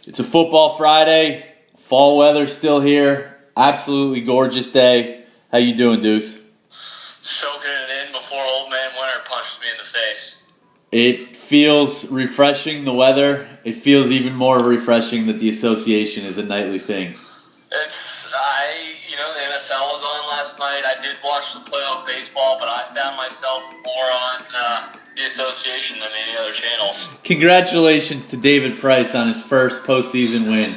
It's a football Friday. Fall weather still here. Absolutely gorgeous day. How you doing, Deuce? Soaking it in before old man winter punches me in the face. It feels refreshing, the weather. It feels even more refreshing that the association is a nightly thing. The NFL was on last night. I did watch the playoff baseball, but I found myself more on the association than any other channels. Congratulations to David Price on his first postseason win.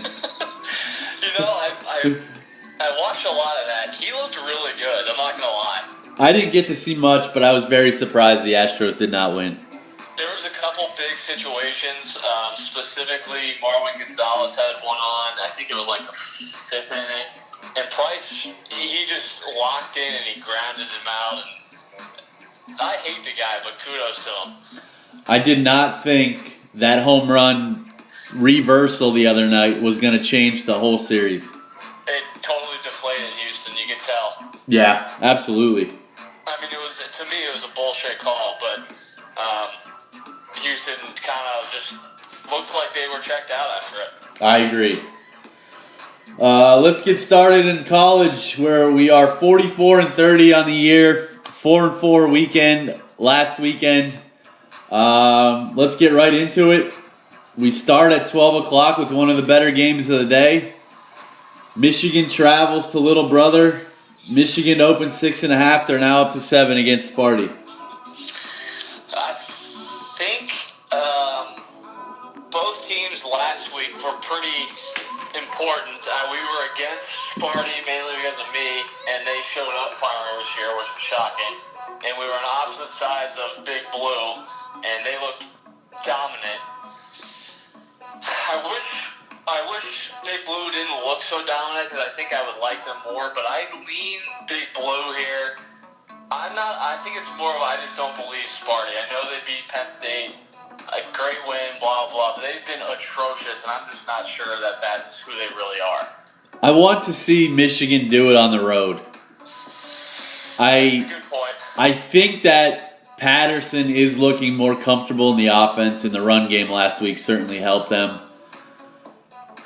I watched a lot of that. He looked really good. I'm not going to lie. I didn't get to see much, but I was very surprised the Astros did not win. There was a couple big situations. Specifically, Marwin Gonzalez had one on. I think it was like the fifth inning. And Price, he just locked in and he grounded him out. And I hate the guy, but kudos to him. I did not think that home run reversal the other night was going to change the whole series. It totally deflated Houston, you can tell. Yeah, absolutely. I mean, to me, it was a bullshit call, but Houston kind of just looked like they were checked out after it. I agree. Let's get started in college, where we are 44-30 on the year, 4-4 weekend last weekend. Let's get right into it. We start at 12 o'clock with one of the better games of the day. Michigan travels to Little Brother. Michigan opened 6.5. They're now up to 7 against Sparty. I think both teams last week were pretty important. We were against Sparty mainly because of me, and they showed up finally this year, which was shocking. And we were on opposite sides of Big Blue, and they looked dominant. I wish Big Blue didn't look so dominant because I think I would like them more, but I lean Big Blue here. I think it's more of I just don't believe Sparty. I know they beat Penn State, a great win, blah, blah, but they've been atrocious, and I'm just not sure that that's who they really are. I want to see Michigan do it on the road. That's a good point. I think that Patterson is looking more comfortable in the offense, and the run game last week certainly helped them.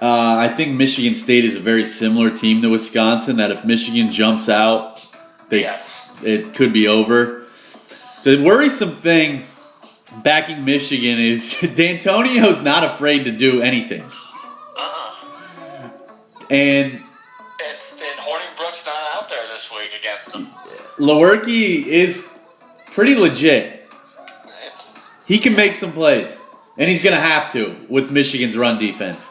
I think Michigan State is a very similar team to Wisconsin, that if Michigan jumps out, it could be over. The worrisome thing backing Michigan is D'Antonio's not afraid to do anything. And Hornibrook's not out there this week against him. Lewerke is pretty legit. He can make some plays, and he's going to have to with Michigan's run defense.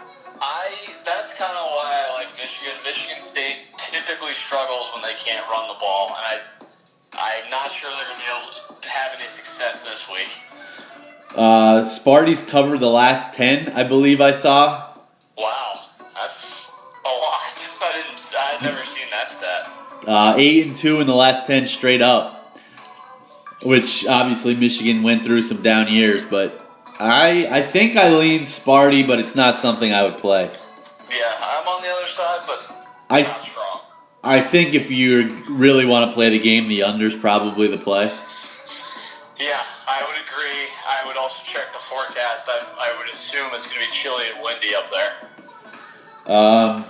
That's kind of why I like Michigan. Michigan State typically struggles when they can't run the ball, and I'm not sure they're going to be able to have any success this week. Sparty's covered the last 10, I believe I saw. Wow, that's a lot. I'd never seen that stat. 8-2 in the last 10 straight up, which obviously Michigan went through some down years, but I think I lean Sparty, but it's not something I would play. Yeah, I'm on the other side, but not strong. I think if you really want to play the game, the under's probably the play. Yeah, I would agree. I would also check the forecast. I would assume it's going to be chilly and windy up there.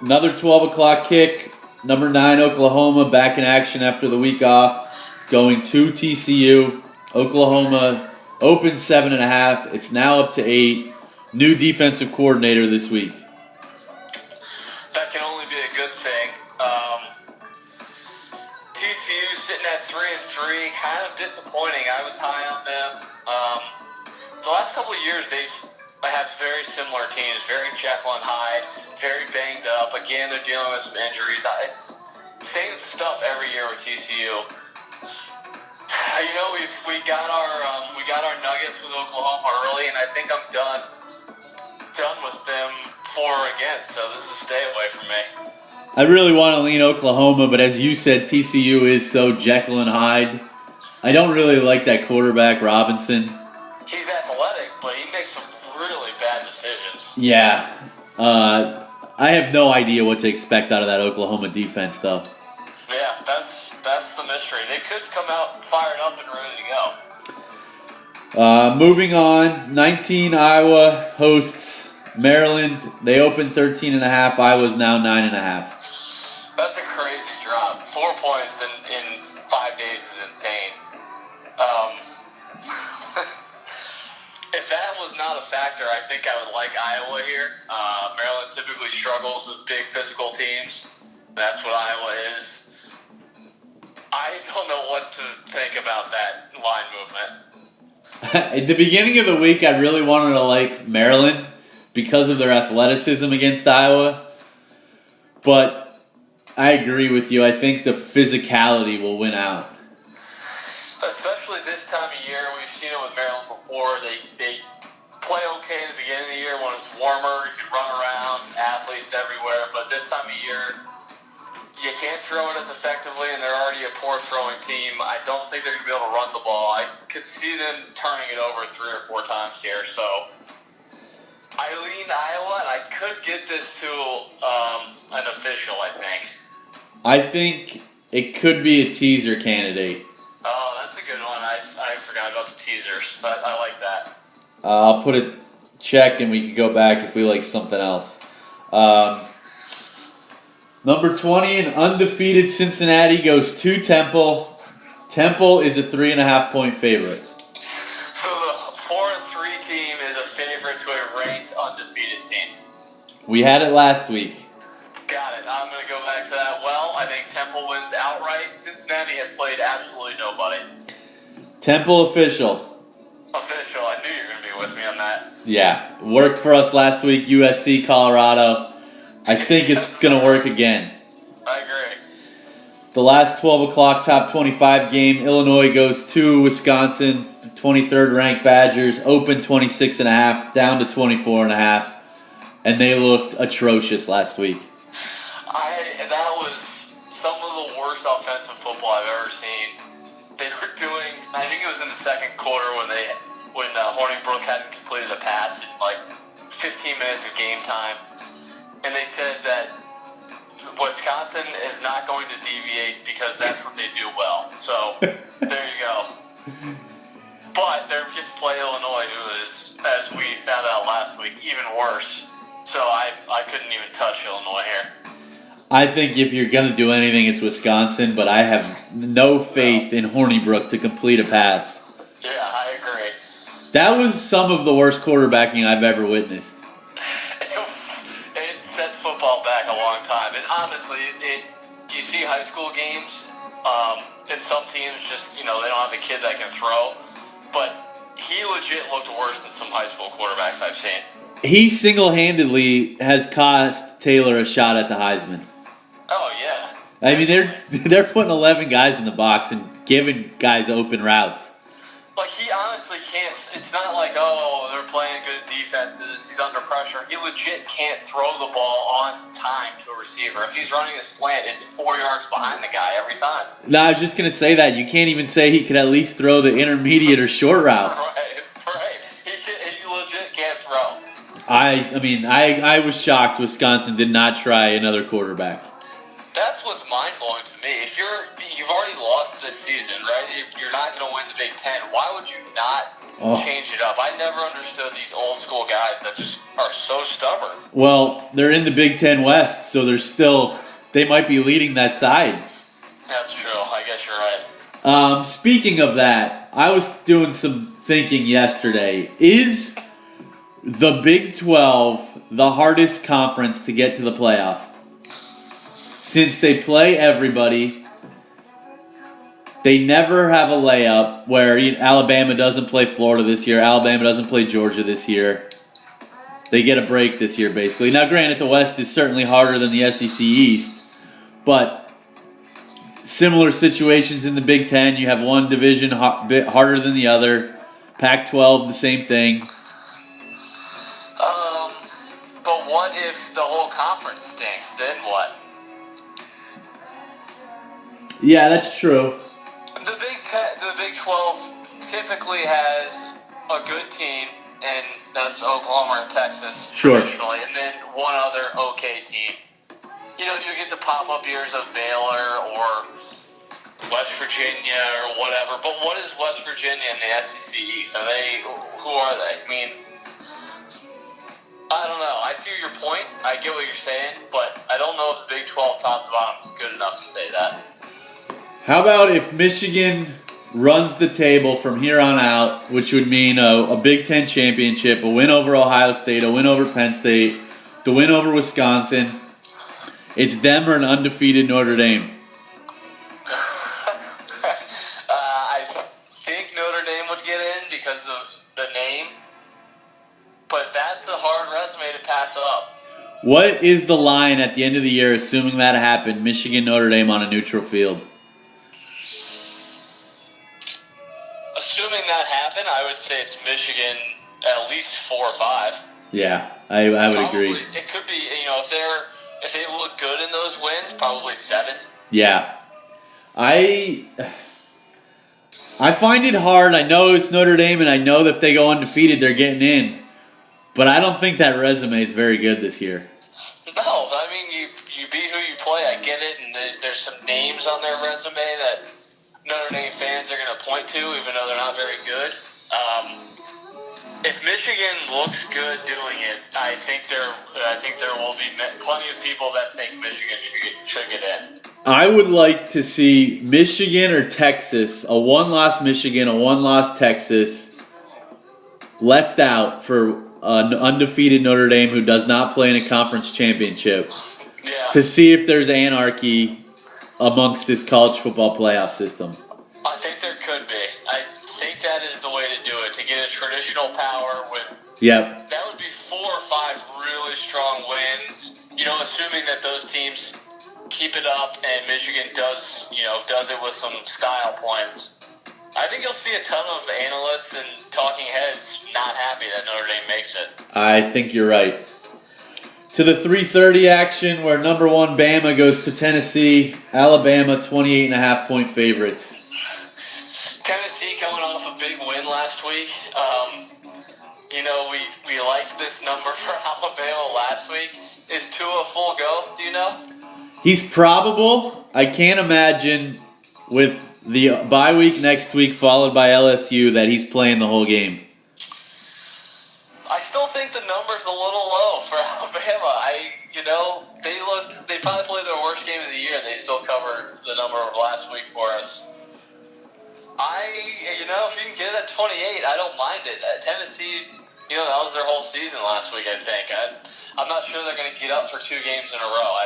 Another 12 o'clock kick. Number 9, Oklahoma, back in action after the week off, going to TCU. Oklahoma opened 7.5. It's now up to 8. New defensive coordinator this week. That can only be a good thing. TCU sitting at 3-3, kind of disappointing. I was high on them. The last couple of years, they have very similar teams, very Jekyll and Hyde, very banged up. Again, they're dealing with some injuries. It's same stuff every year with TCU. We got our nuggets with Oklahoma early, and I think I'm done with them for or against. So this is a stay away from me. I really want to lean Oklahoma, but as you said, TCU is so Jekyll and Hyde. I don't really like that quarterback, Robinson. He's athletic, but he makes some really bad decisions. Yeah. I have no idea what to expect out of that Oklahoma defense, though. Yeah, that's the mystery. They could come out fired up and ready to go. Moving on, 19 Iowa hosts Maryland, they opened 13.5. Iowa's now 9.5. That's a crazy drop. 4 points in 5 days is insane. If that was not a factor, I think I would like Iowa here. Maryland typically struggles with big physical teams. That's what Iowa is. I don't know what to think about that line movement. At the beginning of the week, I really wanted to like Maryland because of their athleticism against Iowa. But I agree with you. I think the physicality will win out. Especially this time of year. We've seen it with Maryland before. They play okay at the beginning of the year when it's warmer. You can run around, athletes everywhere. But this time of year, you can't throw it as effectively, and they're already a poor throwing team. I don't think they're going to be able to run the ball. I could see them turning it over 3 or 4 times here. So I lean Iowa, and I could get this to an official, I think. I think it could be a teaser candidate. Oh, that's a good one. I forgot about the teasers, but I like that. I'll put a check, and we can go back if we like something else. Number 20, an undefeated Cincinnati goes to Temple. Temple is a 3.5-point favorite. So the 4-3 team is a favorite to a ranked undefeated team. We had it last week. Got it. I'm going to go back to that. Well, I think Temple wins outright. Cincinnati has played absolutely nobody. Temple official. Official. I knew you were going to be with me on that. Yeah, worked for us last week, USC, Colorado. I think it's going to work again. I agree. The last 12 o'clock top 25 game, Illinois goes to Wisconsin, 23rd ranked Badgers, open 26.5, down to 24.5, and they looked atrocious last week. That was some of the worst offensive football I've ever seen. They were doing, I think it was in the second quarter when Hornibrook hadn't completed a pass in like 15 minutes of game time. And they said that Wisconsin is not going to deviate because that's what they do well. So, there you go. But they're going to play Illinois, who is, as we found out last week, even worse. So I couldn't even touch Illinois here. I think if you're going to do anything, it's Wisconsin, but I have no faith in Hornibrook to complete a pass. Yeah, I agree. That was some of the worst quarterbacking I've ever witnessed. It sets football back a long time. And honestly, you see high school games, and some teams just, they don't have a kid that can throw. But he legit looked worse than some high school quarterbacks I've seen. He single-handedly has cost Taylor a shot at the Heisman. Oh, yeah. I mean, they're putting 11 guys in the box and giving guys open routes. Like, he honestly can't. It's not like, oh, they're playing good defenses, he's under pressure. He legit can't throw the ball on time to a receiver. If he's running a slant, it's 4 yards behind the guy every time. No, I was just going to say that. You can't even say he could at least throw the intermediate or short route. Right. He legit can't throw. I was shocked Wisconsin did not try another quarterback. That's what's mind-blowing to me. If you've already lost this season, right? If you're not going to win the Big Ten, why would you not change it up? I never understood these old-school guys that just are so stubborn. Well, they're in the Big Ten West, so they might be leading that side. That's true. I guess you're right. Speaking of that, I was doing some thinking yesterday. Is the Big 12 the hardest conference to get to the playoff? Since they play everybody, they never have a layup where Alabama doesn't play Florida this year, Alabama doesn't play Georgia this year. They get a break this year, basically. Now, granted, the West is certainly harder than the SEC East, but similar situations in the Big Ten. You have one division a bit harder than the other. Pac-12, the same thing. But what if the whole conference stinks? Then what? Yeah, that's true. The Big 12 typically has a good team, and that's Oklahoma and Texas traditionally, and then one other okay team. You get the pop-up years of Baylor or West Virginia or whatever, but what is West Virginia in the SEC East? Who are they? I mean, I don't know. I see your point. I get what you're saying, but I don't know if the Big 12 top to bottom is good enough to say that. How about if Michigan runs the table from here on out, which would mean a Big Ten championship, a win over Ohio State, a win over Penn State, the win over Wisconsin. It's them or an undefeated Notre Dame. I think Notre Dame would get in because of the name, but that's a hard resume to pass up. What is the line at the end of the year, assuming that happened, Michigan, Notre Dame on a neutral field? Assuming that happened, I would say it's Michigan at least 4 or 5. Yeah, I would Probably, agree. it could be, if they look good in those wins, probably 7. Yeah. I find it hard. I know it's Notre Dame, and I know that if they go undefeated, they're getting in. But I don't think that resume is very good this year. No, I mean, you beat who you play. I get it, and there's some names on their resume that Notre Dame fans are going to point to, even though they're not very good. If Michigan looks good doing it, I think there will be plenty of people that think Michigan should get in. I would like to see Michigan or Texas, a one-loss Michigan, a one-loss Texas, left out for an undefeated Notre Dame who does not play in a conference championship, to see if there's anarchy amongst this college football playoff system. I think there could be. I think that is the way to do it, to get a traditional power with... Yep. That would be 4 or 5 really strong wins, assuming that those teams keep it up and Michigan does it with some style points. I think you'll see a ton of analysts and talking heads not happy that Notre Dame makes it. I think you're right. To the 3:30 action where number 1 Bama goes to Tennessee. Alabama 28.5-point favorites. Tennessee coming off a big win last week. We liked this number for Alabama last week. Is Tua a full go? Do you know? He's probable. I can't imagine with the bye week next week followed by LSU that he's playing the whole game. I still think the number's a little low for Alabama. They probably played their worst game of the year and they still covered the number of last week for us. If you can get it at 28, I don't mind it. Tennessee, that was their whole season last week, I think. I'm not sure they're going to get up for 2 games in a row.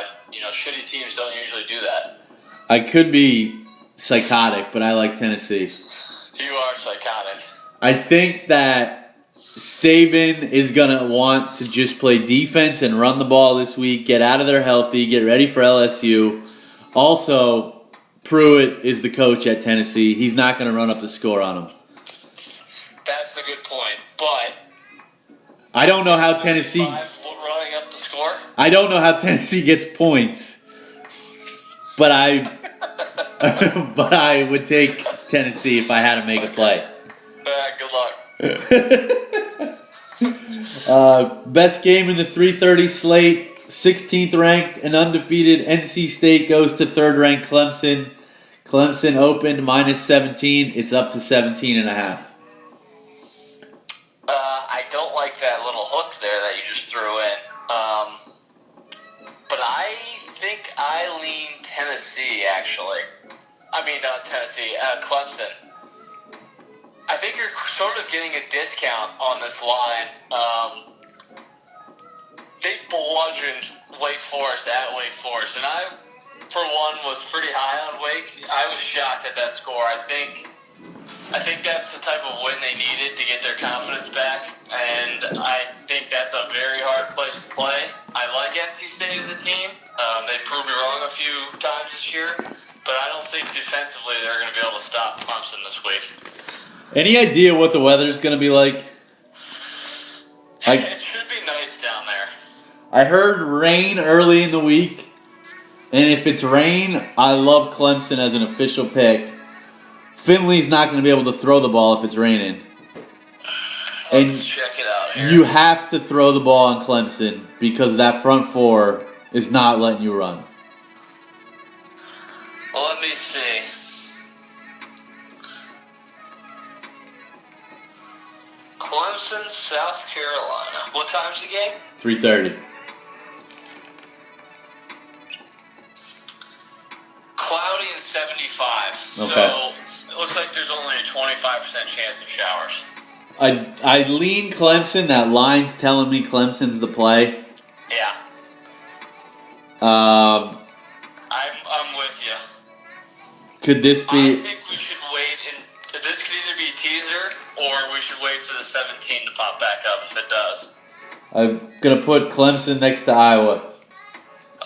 Shitty teams don't usually do that. I could be psychotic, but I like Tennessee. You are psychotic. I think that Saban is going to want to just play defense and run the ball this week, get out of there healthy, get ready for LSU. Also, Pruitt is the coach at Tennessee. He's not going to run up the score on him. That's a good point, but... I don't know how Tennessee... running up the score? I don't know how Tennessee gets points, but I would take Tennessee if I had to make a play. Good luck. Best game in the 3:30 slate. 16th ranked and undefeated NC State goes to 3rd ranked Clemson. Clemson opened -17. It's up to 17.5. I don't like that little hook there that you just threw in. But I think I lean Tennessee, actually. I mean, not Tennessee, Clemson. I think you're sort of getting a discount on this line. They bludgeoned Wake Forest at Wake Forest, and I, for one, was pretty high on Wake. I was shocked at that score. I think that's the type of win they needed to get their confidence back, and I think that's a very hard place to play. I like NC State as a team. They've proved me wrong a few times this year, but I don't think defensively they're going to be able to stop Clemson this week. Any idea what the weather's going to be like? It should be nice down there. I heard rain early in the week, and if it's rain, I love Clemson as an official pick. Finley's not going to be able to throw the ball if it's raining. Let's check it out here. You have to throw the ball on Clemson because that front four is not letting you run. Well, let me see. Clemson, South Carolina. What time's the game? 3:30. Cloudy and 75. Okay. So it looks like there's only a 25% chance of showers. I lean Clemson. That line's telling me Clemson's the play. Yeah. Um, I'm with you. could this I be? think we should wait, and this could either be a teaser or we should wait for the 17 to pop back up if it does. I'm gonna put Clemson next to Iowa,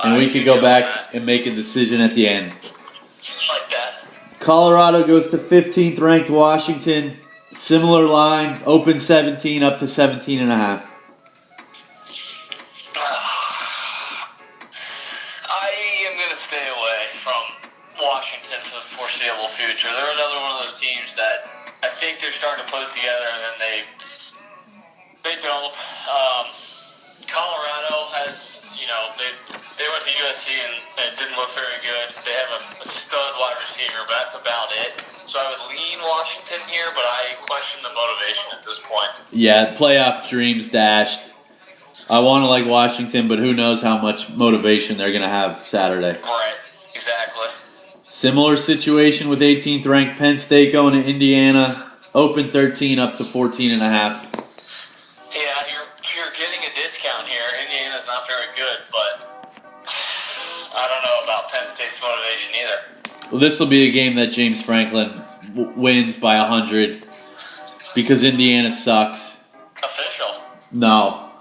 and we could go back and make a decision at the end. Like that. Colorado goes to 15th ranked Washington. Similar line, open 17 up to 17.5. I am going to stay away from Washington for the foreseeable future. They're another one of those teams that I think they're starting to put it together, and then they don't. Colorado has, they went to USC and it didn't look very good. They have a stud wide receiver, but that's about it. So I would lean Washington here, but I question the motivation at this point. Yeah, playoff dreams dashed. I want to like Washington, but who knows how much motivation they're going to have Saturday. Right, exactly. Similar situation with 18th ranked Penn State going to Indiana. Open 13 up to 14.5. Yeah, you're getting a discount here. Indiana's not very good, but I don't know about Penn State's motivation either. Well, this will be a game that James Franklin wins by 100 because Indiana sucks. Official. No.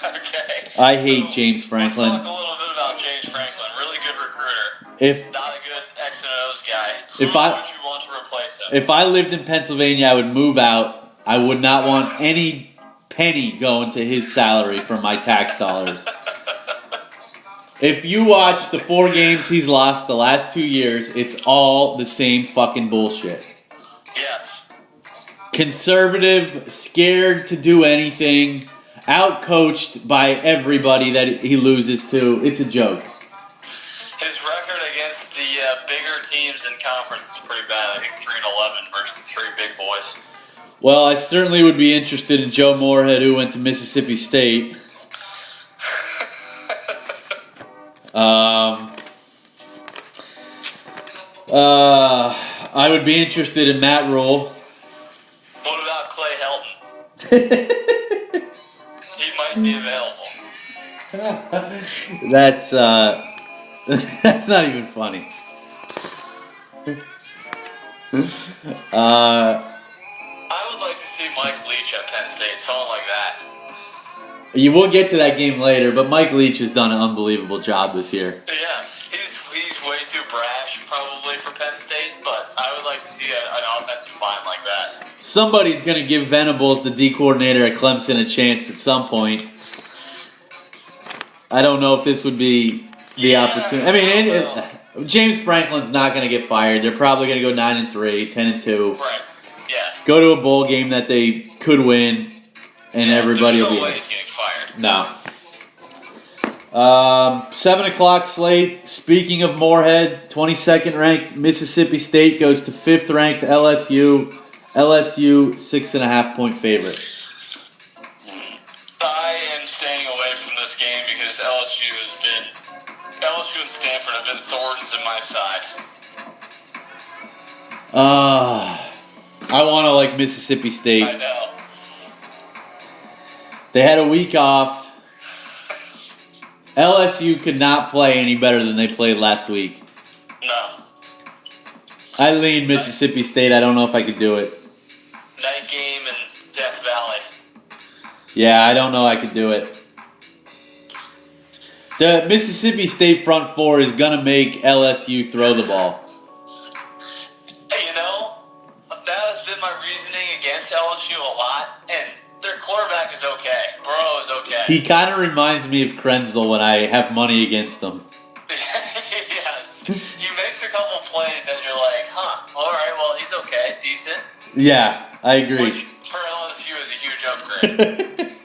Okay. I hate James Franklin. Let's talk a little bit about James Franklin. Really good recruiter. Not a good X and O's guy. Who would you want to replace him? If I lived in Pennsylvania, I would move out. I would not want any penny going to his salary from my tax dollars. If you watch the 4 games he's lost the last 2 years, it's all the same fucking bullshit. Yes. Conservative, scared to do anything, outcoached by everybody that he loses to. It's a joke. His record against the bigger teams in conference is pretty bad. I think 3-11 versus 3 big boys. Well, I certainly would be interested in Joe Moorhead, who went to Mississippi State. I would be interested in Matt Rule. What about Clay Helton? He might be available. That's that's not even funny. I would like to see Mike Leach at Penn State, someone like that. You will get to that game later, but Mike Leach has done an unbelievable job this year. Yeah, he's way too brash probably for Penn State, but I would like to see an offensive line like that. Somebody's going to give Venables, the D coordinator at Clemson, a chance at some point. I don't know if this would be the opportunity. I mean, James Franklin's not going to get fired. They're probably going to go 9-3, 10-2. Right. Yeah. Go to a bowl game that they could win, and everybody will be. There's no way he's getting fired. No. 7 o'clock slate. Speaking of Moorhead, 22nd ranked Mississippi State goes to 5th ranked LSU. LSU 6.5 point favorite. I am staying away from this game because LSU and Stanford have been thorns in my side. I want to like Mississippi State. I know. They had a week off. LSU could not play any better than they played last week. No. I lean Mississippi State. I don't know if I could do it. Night game in Death Valley. Yeah, I don't know I could do it. The Mississippi State front four is going to make LSU throw the ball. Hey, that has been my reasoning against LSU a lot, and their quarterback is okay. Burrow is okay. He kind of reminds me of Krenzel when I have money against him. Yes. He makes a couple plays and you're like, all right, well, he's okay, decent. Yeah, I agree. Which for LSU is a huge upgrade.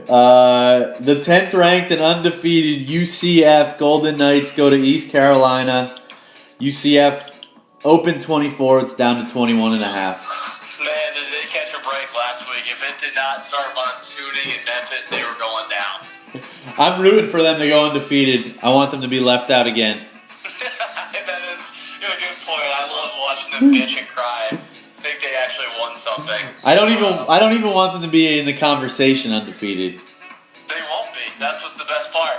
The 10th ranked and undefeated UCF Golden Knights go to East Carolina. UCF open 24, it's down to 21.5. Man, did they catch a break last week? If it did not started monsooning in Memphis, they were going down. I'm rooting for them to go undefeated. I want them to be left out again. That is a good point. I love watching them bitch and cry. I think they actually won something. I don't even want them to be in the conversation undefeated. They won't be. That's what's the best part.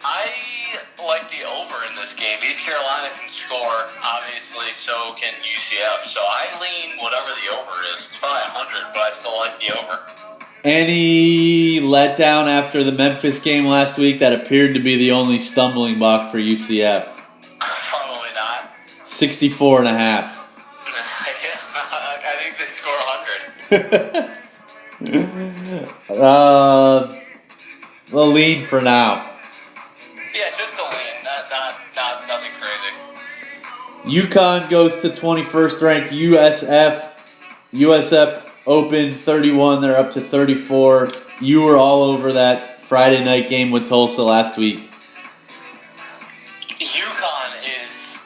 I like the over in this game. East Carolina can score, obviously, so can UCF. So I lean whatever the over is. It's probably 100, but I still like the over. Any letdown after the Memphis game last week that appeared to be the only stumbling block for UCF? Probably not. 64.5. I think they score 100. A lean for now. Yeah, just a lean. Not nothing crazy. UConn goes to 21st ranked USF. USF opened 31. They're up to 34. You were all over that Friday night game with Tulsa last week. UConn is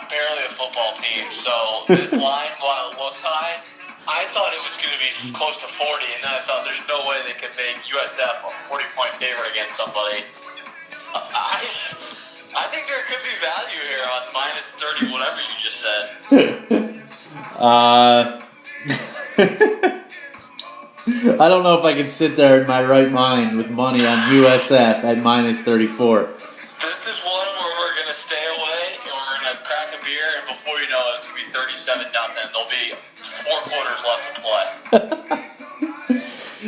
barely a football team, so this line, while it looks high, I thought it was going to be close to 40, and then I thought there's no way they could make USF a 40-point favorite against somebody. I think there could be value here on minus 30, whatever you just said. I don't know if I can sit there in my right mind with money on USF at minus 34. This is one where we're going to stay away, and we're going to crack a beer, and before you know it, it's going to be 37-0. There'll be 4 quarters left to play.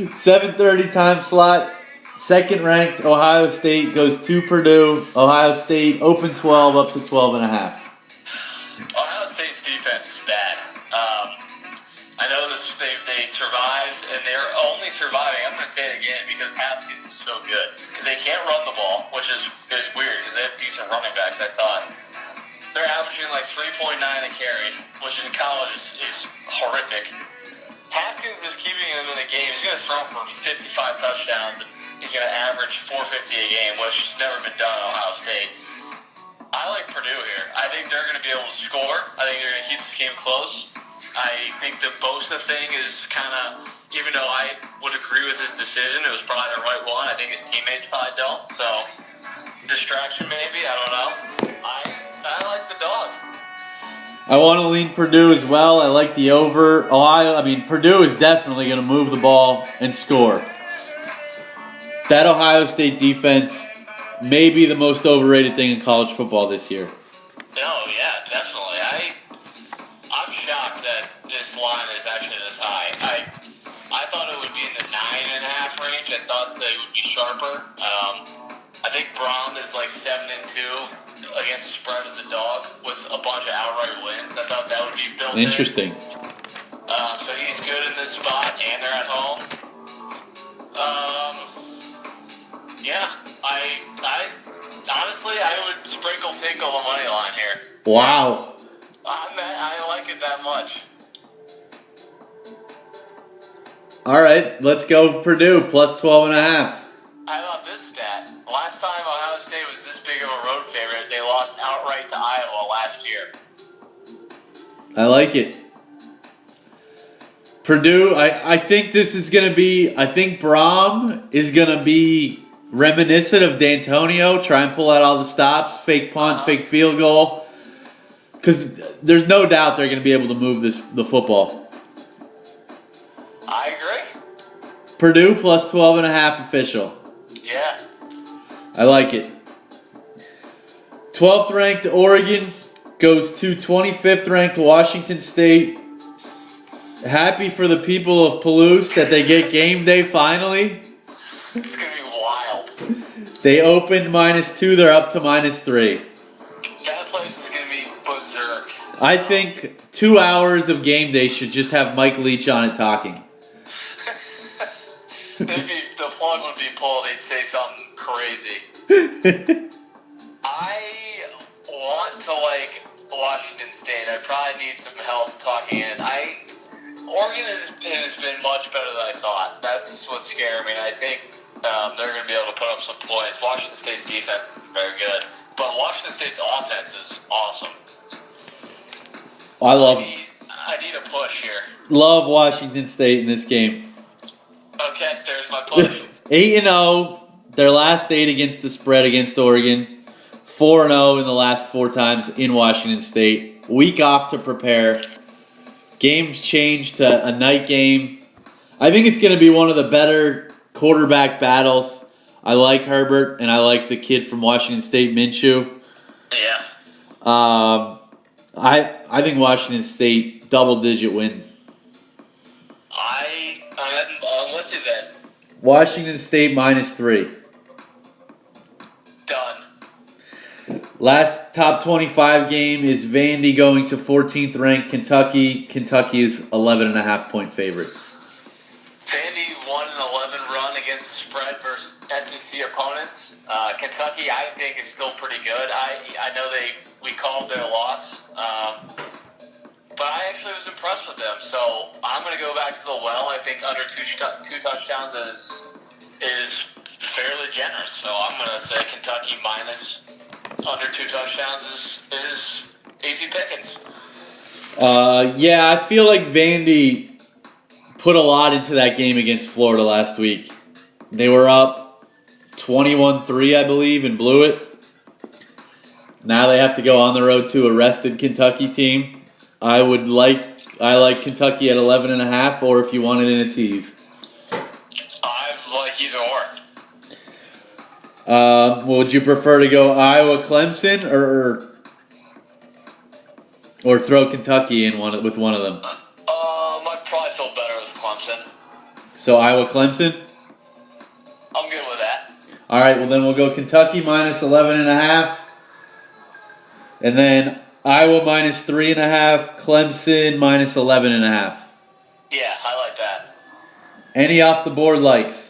7:30 time slot. Second ranked Ohio State goes to Purdue. Ohio State open 12 up to 12.5. Ohio State's defense is bad. I know they survived, and they're only surviving. I'm going to say it again because Haskins is so good. Because they can't run the ball, which is weird because they have decent running backs, I thought. They're averaging like 3.9 a carry, which in college is horrific. Haskins is keeping them in the game. He's going to throw for 55 touchdowns. He's going to average 450 a game, which has never been done at Ohio State. I like Purdue here. I think they're going to be able to score. I think they're going to keep this game close. I think the Bosa thing is kind of, even though I would agree with his decision, it was probably the right one. I think his teammates probably don't. So, distraction maybe. I don't know. I like the dog. I want to lean Purdue as well. I like the over. Purdue is definitely going to move the ball and score. That Ohio State defense may be the most overrated thing in college football this year. Oh, yeah, definitely. I'm shocked that this line is actually this high. I thought it would be in the 9.5 range. I thought they would be sharper. I think Braun is like 7-2 against the spread as a dog with a bunch of outright wins. I thought that would be built Interesting. So he's good in this spot, and they're at home. Yeah, I honestly, I would sprinkle Finkel the money line here. Wow. I like it that much. All right, let's go Purdue plus 12.5. How about this stat? Last time Ohio State was this big of a road favorite, they lost outright to Iowa last year. I like it. Purdue, I think this is going to be, I think Braum is going to be reminiscent of D'Antonio, try and pull out all the stops, fake punt, fake field goal. Because there's no doubt they're going to be able to move the football. I agree. Purdue plus 12.5 official. Yeah. I like it. 12th ranked Oregon goes to 25th ranked Washington State. Happy for the people of Palouse that they get game day finally. It's going to be wild. They opened -2, they're up to -3. That place is going to be berserk. I think 2 hours of game day should just have Mike Leach on it talking. Maybe the plug would be pulled, they'd say something crazy. I want to like Washington State. I probably need some help talking in. Oregon has been much better than I thought. That's what's scaring me. And I think they're going to be able to put up some points. Washington State's defense is very good, but Washington State's offense is awesome. I love. I need a push here. Love Washington State in this game. Okay, there's my push. 8-0, their last 8 against the spread against Oregon. 4-0 in the last 4 times in Washington State. Week off to prepare. Games changed to a night game. I think it's going to be one of the better quarterback battles. I like Herbert, and I like the kid from Washington State, Minshew. Yeah. I think Washington State double-digit win. I'm with you then. Washington State -3. Done. Last top 25 game is Vandy going to 14th ranked Kentucky. Kentucky is 11.5-point favorites. Vandy won an 11 run against the spread versus SEC opponents. Kentucky, I think, is still pretty good. I know we called their loss, but I actually was impressed with them. So I'm going to go back to the well. I think under two touchdowns is fairly generous. So I'm going to say Kentucky minus under 2 touchdowns is easy pickings. Yeah, I feel like Vandy put a lot into that game against Florida last week. They were up 21-3, I believe, and blew it. Now they have to go on the road to a rested Kentucky team. I like Kentucky at 11.5, or if you want it in a tease. I like either or. Would you prefer to go Iowa Clemson or throw Kentucky in with one of them? I'd probably feel better with Clemson. So Iowa Clemson? I'm good with that. All right, well then we'll go Kentucky minus 11.5, and then Iowa minus 3.5, Clemson minus 11.5. Yeah, I like that. Any off the board likes?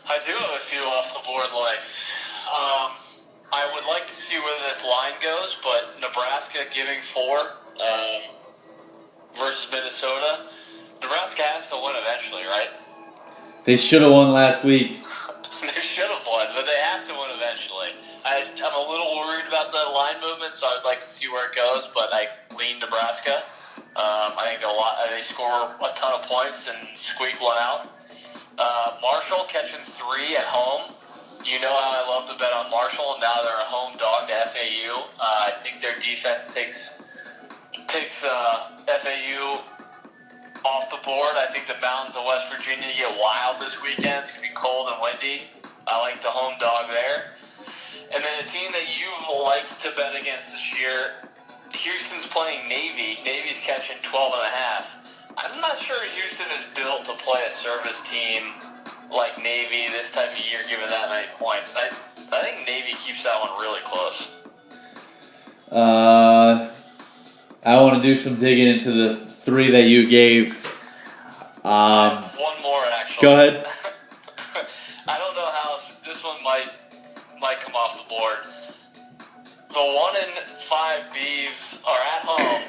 I do have a few off the board likes. I would like to see where this line goes, but Nebraska giving 4 versus Minnesota. Nebraska has to win eventually, right? They should have won last week. They should have won, but they have to win eventually. I'm a little worried about the line movement, so I'd like to see where it goes, but I lean Nebraska. I think they score a ton of points and squeak one out. Marshall catching 3 at home. You know how I love to bet on Marshall, and now they're a home dog to FAU. I think their defense takes FAU off the board. I think the mountains of West Virginia get wild this weekend. It's going to be cold and windy. I like the home dog there. And then a team that you've liked to bet against this year, Houston's playing Navy. Navy's catching 12.5. I'm not sure Houston is built to play a service team like Navy this type of year, given that many points. I think Navy keeps that one really close. I want to do some digging into the 3 that you gave. One more, actually. Go ahead. I don't know how this one might come off the board. The 1-5 Beavs are at home,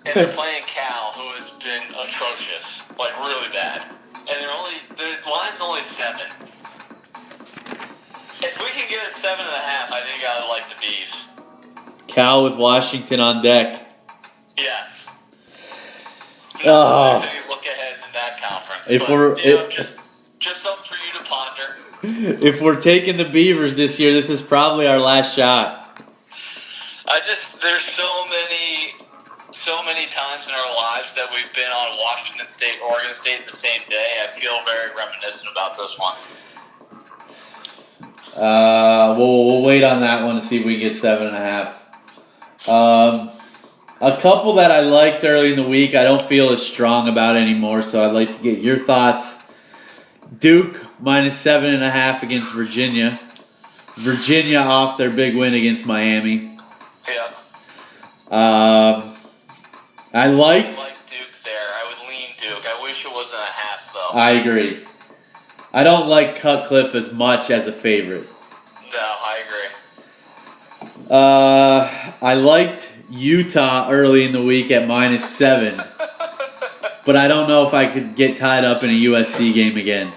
and they're playing Cal, who has been atrocious, like really bad. And their line's only 7. If we can get a 7.5, I think I would like the Beavs. Cal with Washington on deck. Yes. Oh. There's any look aheads in that conference. Just something for you to ponder. If we're taking the Beavers this year, this is probably our last shot. There's so many times in our lives that we've been on Washington State, Oregon State the same day. I feel very reminiscent about this one. We'll wait on that one to see if we can get 7.5. A couple that I liked early in the week, I don't feel as strong about anymore, so I'd like to get your thoughts. Duke minus 7.5 against Virginia. Virginia off their big win against Miami. Yeah. I like Duke there. I would lean Duke. I wish it wasn't a half, though. I agree. I don't like Cutcliffe as much as a favorite. No, I agree. I liked Utah early in the week at minus 7. But I don't know if I could get tied up in a USC game again.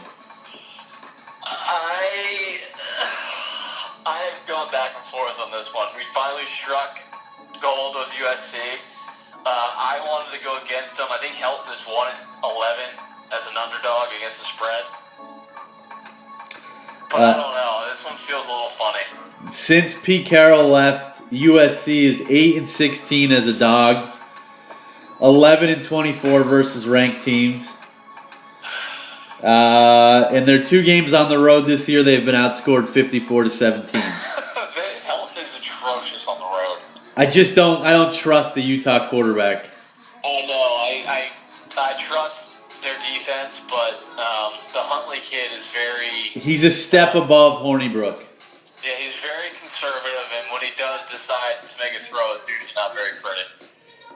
I have gone back and forth on this one. We finally struck gold with USC. I wanted to go against them. I think Helton is 1-11 as an underdog against the spread. But I don't know. This one feels a little funny. Since Pete Carroll left, USC is 8-16 as a dog, 11-24 versus ranked teams. And their 2 games on the road this year, they've been outscored 54-17. Helton is atrocious on the road. I don't trust the Utah quarterback. I know. I trust their defense, but the Huntley kid is He's a step above Hornibrook. Yeah, he's very conservative, and when he does decide to make a throw, it's usually not very pretty.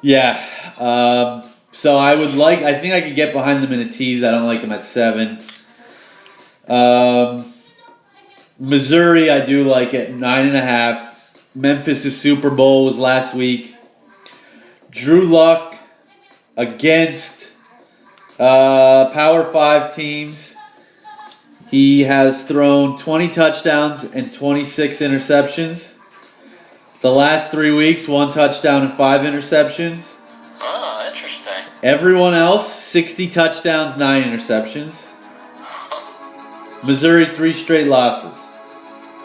Yeah. So I think I could get behind them in a tease. I don't like them at 7. Missouri, I do like at 9.5. Memphis' Super Bowl was last week. Drew Luck against Power 5 teams. He has thrown 20 touchdowns and 26 interceptions. The last 3 weeks, 1 touchdown and 5 interceptions. Oh, interesting. Everyone else, 60 touchdowns, 9 interceptions. Missouri, 3 straight losses.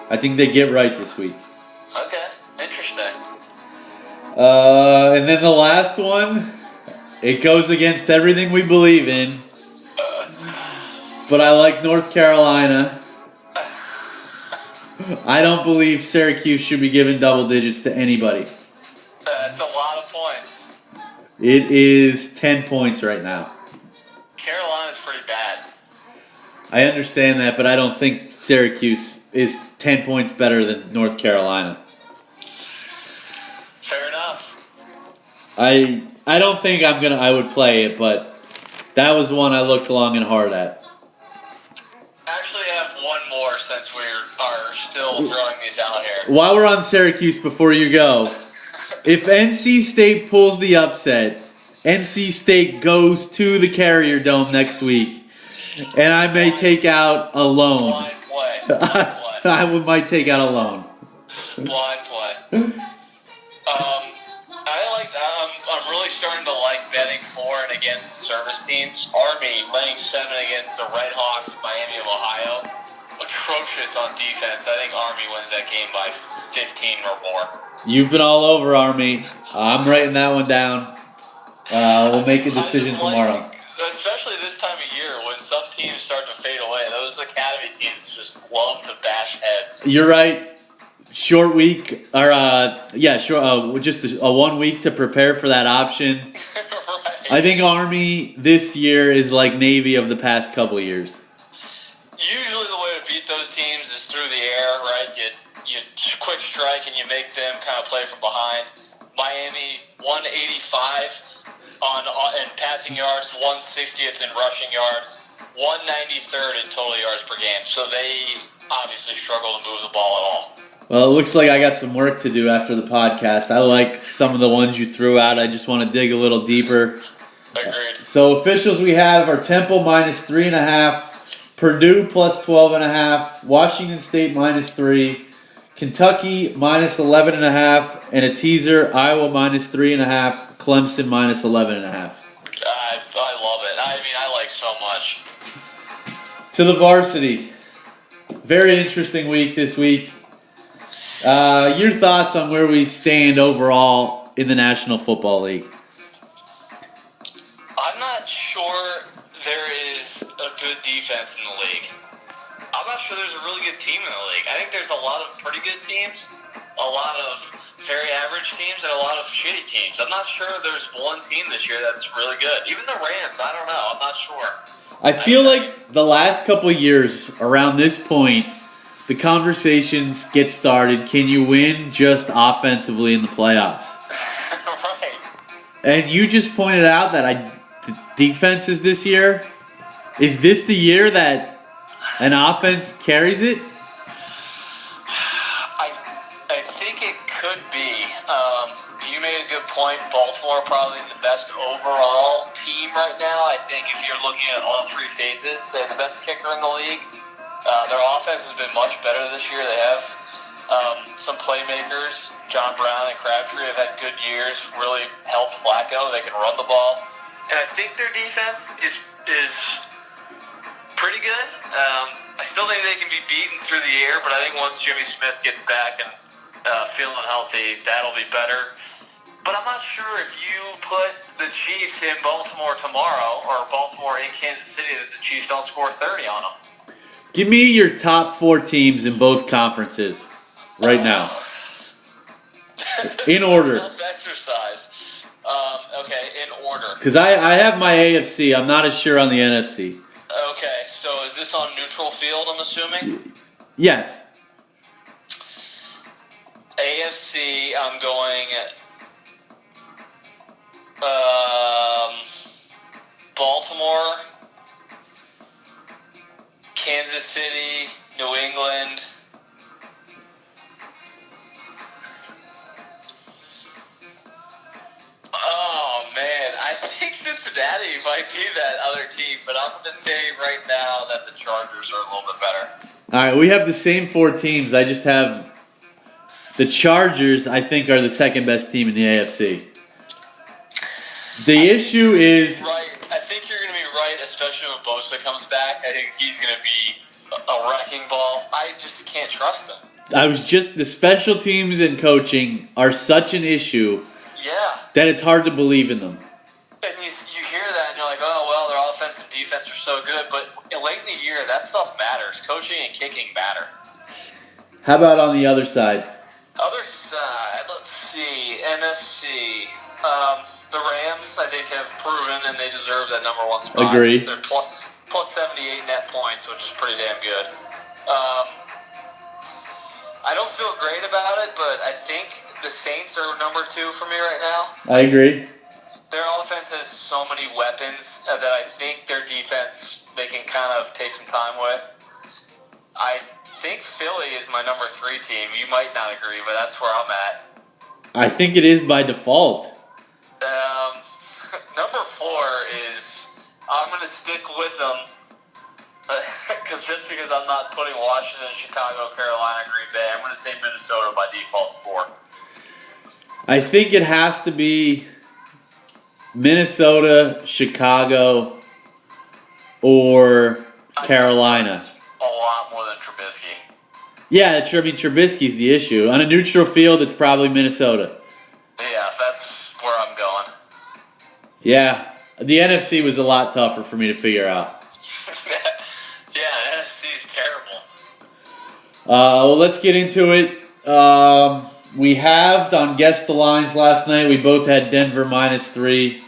I think they get right this week. Okay, interesting. And then the last one, it goes against everything we believe in. But I like North Carolina. I don't believe Syracuse should be given double digits to anybody. That's a lot of points. It is 10 points right now. Carolina's pretty bad. I understand that, but I don't think Syracuse is 10 points better than North Carolina. Fair enough. I don't think I would play it, but that was one I looked long and hard at. Actually, I have one more since we are still throwing these out here. While we're on Syracuse, before you go, if NC State pulls the upset, NC State goes to the Carrier Dome next week, and I may take out a loan. Blind play. Blind play. I might take out a loan. Blind play. I'm really starting to like betting for and against service teams. Army laying 7 against the Red Hawks of Miami of Ohio. Atrocious on defense. I think Army wins that game by 15 or more. You've been all over Army. I'm writing that one down. We'll make a decision tomorrow. Especially this time of year when some teams start to fade away. Those academy teams just love to bash heads. You're right. Short week, or just a 1 week to prepare for that option. Right. I think Army this year is like Navy of the past couple years. Usually the way to beat those teams is through the air, right? You quick strike and you make them kind of play from behind. Miami 185 in passing yards, 160th in rushing yards, 193rd in total yards per game. So they obviously struggle to move the ball at all. Well, it looks like I got some work to do after the podcast. I like some of the ones you threw out. I just want to dig a little deeper. Agreed. So officials we have are Temple minus 3.5, Purdue plus 12.5, Washington State minus 3, Kentucky minus 11.5, and a teaser, Iowa minus 3.5, Clemson minus 11.5. I love it. I like so much. To the varsity. Very interesting week this week. Your thoughts on where we stand overall in the National Football League? I'm not sure there is a good defense in the league. I'm not sure there's a really good team in the league. I think there's a lot of pretty good teams, a lot of very average teams, and a lot of shitty teams. I'm not sure there's one team this year that's really good. Even the Rams, I don't know. I'm not sure. I feel like the last couple of years around this point, the conversations get started. Can you win just offensively in the playoffs? Right. And you just pointed out that the defenses this year, is this the year that an offense carries it? I think it could be. You made a good point. Baltimore probably the best overall team right now. I think if you're looking at all 3 phases, they're the best kicker in the league. Their offense has been much better this year. They have some playmakers. John Brown and Crabtree have had good years, really helped Flacco. They can run the ball. And I think their defense is pretty good. I still think they can be beaten through the air, but I think once Jimmy Smith gets back and feeling healthy, that'll be better. But I'm not sure if you put the Chiefs in Baltimore tomorrow or Baltimore in Kansas City that the Chiefs don't score 30 on them. Give me your top 4 teams in both conferences right now. In order. Self-exercise. Okay, in order. Because I have my AFC. I'm not as sure on the NFC. Okay, so is this on neutral field, I'm assuming? Yes. AFC, I'm going Baltimore, Kansas City, New England. Oh, man. I think Cincinnati might be that other team, but I'm going to say right now that the Chargers are a little bit better. All right, we have the same 4 teams. I just have the Chargers, I think, are the second best team in the AFC. The issue is... Right. I think you're going to be right, especially when Bosa comes back. I think he's going to be a wrecking ball. I just can't trust him. The special teams and coaching are such an issue that it's hard to believe in them. And you hear that and you're like, oh, well, their offense and defense are so good. But late in the year, that stuff matters. Coaching and kicking matter. How about on the other side? Other side, let's see, NFC. The Rams, I think, have proven and they deserve that number 1 spot. Agree. They're plus 78 net points, which is pretty damn good. I don't feel great about it, but I think the Saints are number 2 for me right now. I agree. Their offense has so many weapons that I think their defense they can kind of take some time with. I think Philly is my number 3 team. You might not agree, but that's where I'm at. I think it is by default. Number 4 is I'm going to stick with them because I'm not putting Washington, Chicago, Carolina, Green Bay. I'm going to say Minnesota by default 4. I think it has to be Minnesota, Chicago, or Carolina. A lot more than Trubisky. Yeah, Trubisky's the issue. On a neutral field, it's probably Minnesota. Yeah, that's where I'm going. Yeah, the NFC was a lot tougher for me to figure out. Yeah, the NFC's terrible. Well, let's get into it. We halved on Guess the Lines last night. We both had Denver -3.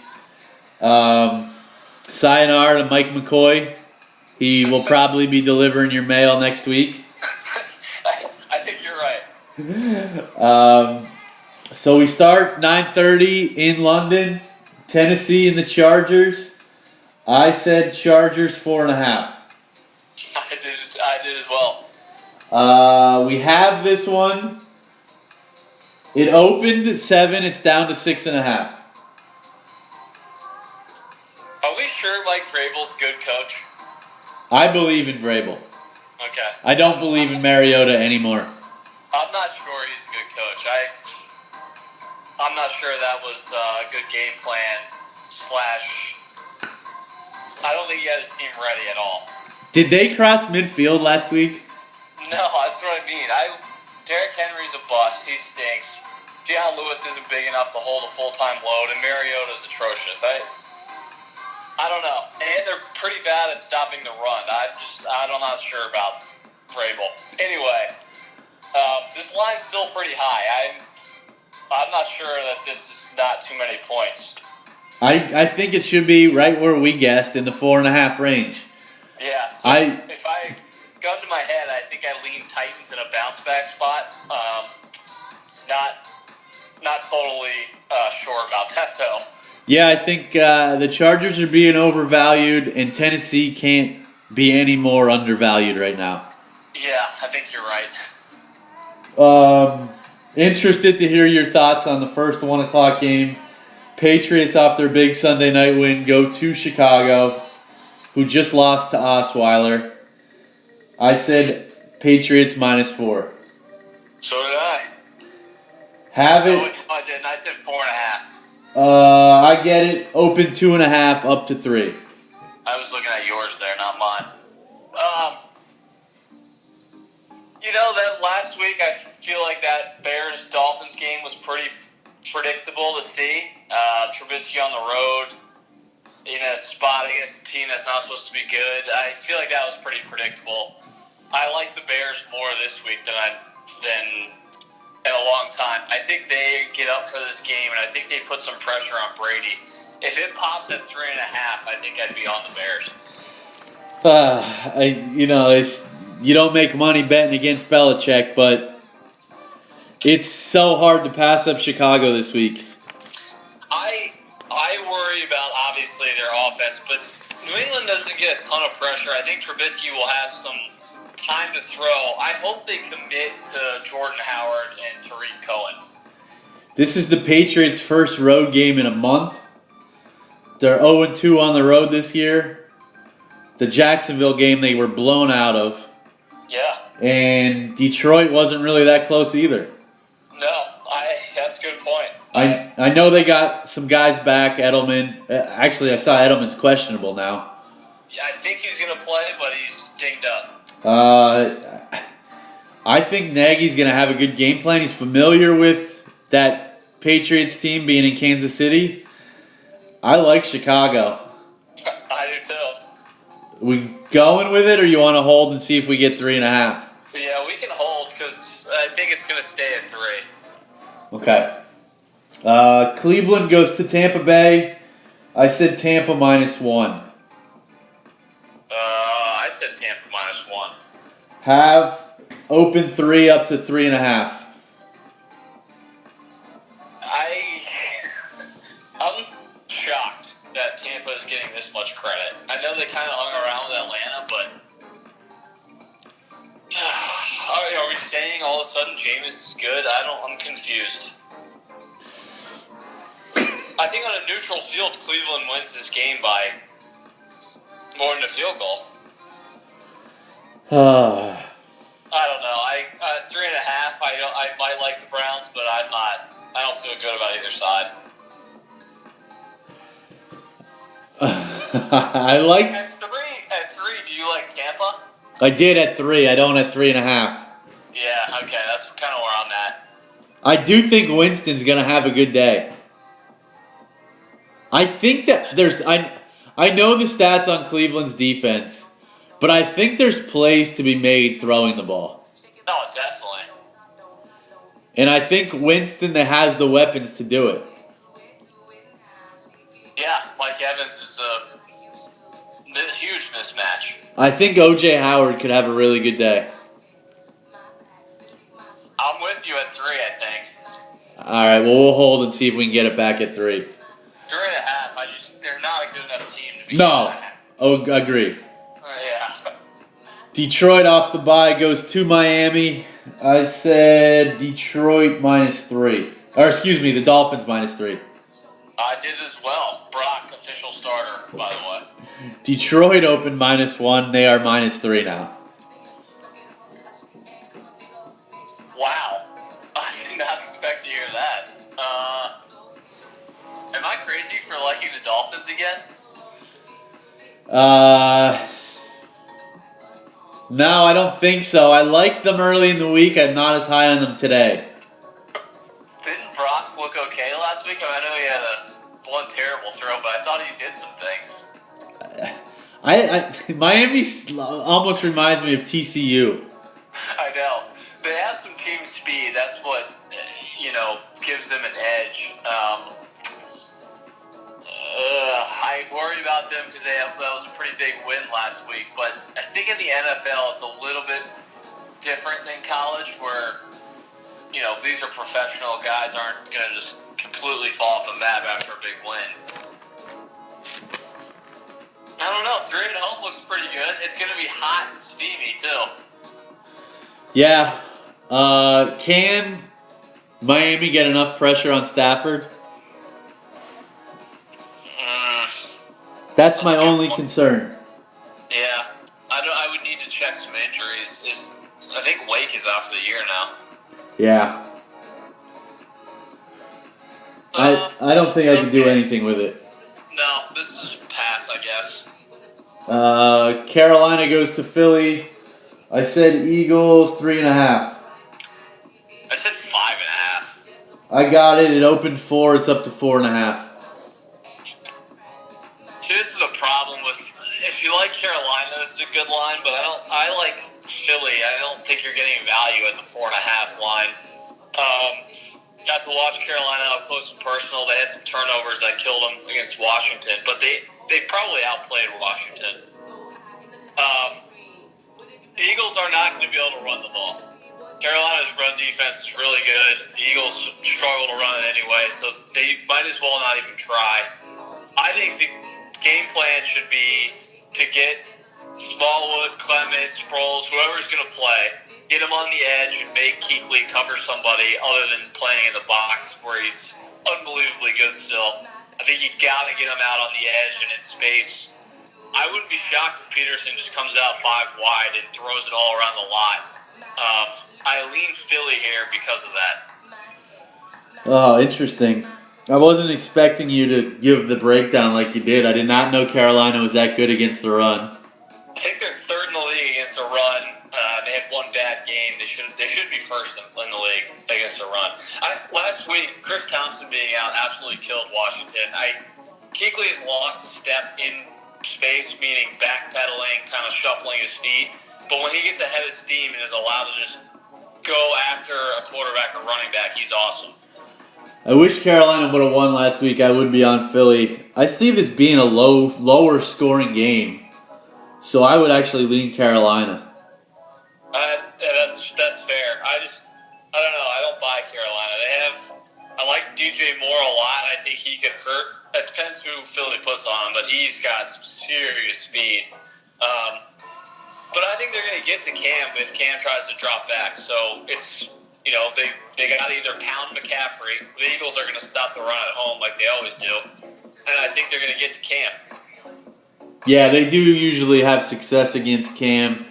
Sayonara to Mike McCoy. He will probably be delivering your mail next week. I think you're right. So we start 9:30 in London, Tennessee and the Chargers. I said Chargers 4.5. I did as well. We have this one. It opened at 7. It's down to 6.5. Are we sure Mike Vrabel's a good coach? I believe in Vrabel. Okay. I don't believe in Mariota anymore. I'm not sure he's a good coach. I'm not sure that was a good game plan / I don't think he had his team ready at all. Did they cross midfield last week? No, that's what I mean. Derrick Henry's a bust. He stinks. Deion Lewis isn't big enough to hold a full-time load, and Mariota's atrocious. I don't know. And they're pretty bad at stopping the run. I'm not sure about Vrabel. Anyway, this line's still pretty high. I'm not sure that this is not too many points. I think it should be right where we guessed, in the 4.5 range. Yeah. So if I gun to my head, I think I lean Titans in a bounce back spot. Not totally sure about that though. Yeah, I think the Chargers are being overvalued, and Tennessee can't be any more undervalued right now. Yeah, I think you're right. Interested to hear your thoughts on the first 1 o'clock game. Patriots, off their big Sunday night win, go to Chicago, who just lost to Osweiler. I said Patriots -4. So did I. Have No, it. I didn't. I said 4.5. I get it. Open 2.5 up to 3. I was looking at yours there, not mine. That last week, I feel like that Bears-Dolphins game was pretty predictable to see. Trubisky on the road in a spot against a team that's not supposed to be good. I feel like that was pretty predictable. I like the Bears more this week than in a long time. I think they get up for this game, and I think they put some pressure on Brady. If it pops at 3.5, I think I'd be on the Bears. You don't make money betting against Belichick, but it's so hard to pass up Chicago this week. I worry about, obviously, their offense, but New England doesn't get a ton of pressure. I think Trubisky will have some time to throw. I hope they commit to Jordan Howard and Tariq Cohen. This is the Patriots' first road game in a month. They're 0-2 on the road this year. The Jacksonville game they were blown out of. Yeah. And Detroit wasn't really that close either. No, that's a good point. I know they got some guys back. Edelman. Actually, I saw Edelman's questionable now. I think he's going to play, but he's dinged up. I think Nagy's going to have a good game plan. He's familiar with that Patriots team being in Kansas City. I like Chicago. I do too. We going with it, or you want to hold and see if we get 3.5? Yeah, we can hold because I think it's going to stay at 3. Okay. Cleveland goes to Tampa Bay. I said Tampa -1. I said Tampa -1. Have open 3 up to 3.5. I'm shocked that Tampa is getting this much credit. I know they kind of hung around with Atlanta, but are we saying all of a sudden Jameis is good? I'm confused. I think on a neutral field, Cleveland wins this game by more than a field goal. I don't know. 3.5. I might like the Browns, but I'm not. I don't feel good about either side. I like. At three, do you like Tampa? I did at 3. I don't at 3.5. Yeah. Okay, that's kind of where I'm at. I do think Winston's gonna have a good day. I think that I know the stats on Cleveland's defense, but I think there's plays to be made throwing the ball. No, definitely. And I think Winston has the weapons to do it. Yeah, Mike Evans is a huge mismatch. I think O.J. Howard could have a really good day. I'm with you at 3, I think. All right, well, we'll hold and see if we can get it back at 3. 3.5. They're not a good enough team to be. No. Oh, agree. Yeah. Detroit off the bye goes to Miami. I said Detroit -3. Or excuse me, the Dolphins -3. I did as well. Brock, official starter, by the way. Detroit opened -1. They are -3 now. Wow. I did not expect to hear that. Am I crazy for liking the Dolphins again? No, I don't think so. I liked them early in the week. I'm not as high on them today. Didn't Brock look okay last week? I know he had one terrible throw, but I thought he did some things. Miami almost reminds me of TCU. I know. They have some team speed. That's what, gives them an edge. I worry about them because that was a pretty big win last week. But I think in the NFL, it's a little bit different than college where, these are professional guys aren't going to just completely fall off the map after a big win. I don't know. 3-0 looks pretty good. It's going to be hot and steamy, too. Yeah. Can Miami get enough pressure on Stafford? That's my only concern. Yeah. I would need to check some injuries. I think Wake is out for the year now. Yeah. I don't think I can do anything with it. No, this is a pass, I guess. Carolina goes to Philly. I said Eagles 3.5. I said 5.5. I got it. It opened 4. It's up to 4.5. See, this is a problem with. If you like Carolina, this is a good line, but I like Philly. I don't think you're getting value at the 4.5 line. Got to watch Carolina up close and personal. They had some turnovers that killed them against Washington, but they probably outplayed Washington. The Eagles are not going to be able to run the ball. Carolina's run defense is really good. The Eagles struggle to run it anyway, so they might as well not even try. I think the game plan should be to get Smallwood, Clement, Sproles, whoever's going to play, get him on the edge and make Kuechly cover somebody other than playing in the box where he's unbelievably good still. I think you got to get him out on the edge and in space. I wouldn't be shocked if Peterson just comes out 5 wide and throws it all around the lot. I lean Philly here because of that. Oh, interesting. I wasn't expecting you to give the breakdown like you did. I did not know Carolina was that good against the run. I think they're third in the league against the run. They had one bad game. They should be first in the league against the run. Last week, Chris Thompson being out absolutely killed Washington. Kuechly has lost a step in space, meaning backpedaling, kind of shuffling his feet. But when he gets ahead of steam and is allowed to just go after a quarterback or running back, he's awesome. I wish Carolina would have won last week. I would be on Philly. I see this being a lower scoring game, so I would actually lean Carolina. That's fair. I don't know. I don't buy Carolina. I like DJ Moore a lot. I think he could hurt. It depends who Philly puts on him, but he's got some serious speed. But I think they're going to get to Cam if Cam tries to drop back. So it's, they got to either pound McCaffrey. The Eagles are going to stop the run at home like they always do. And I think they're going to get to Cam. Yeah, they do usually have success against Cam.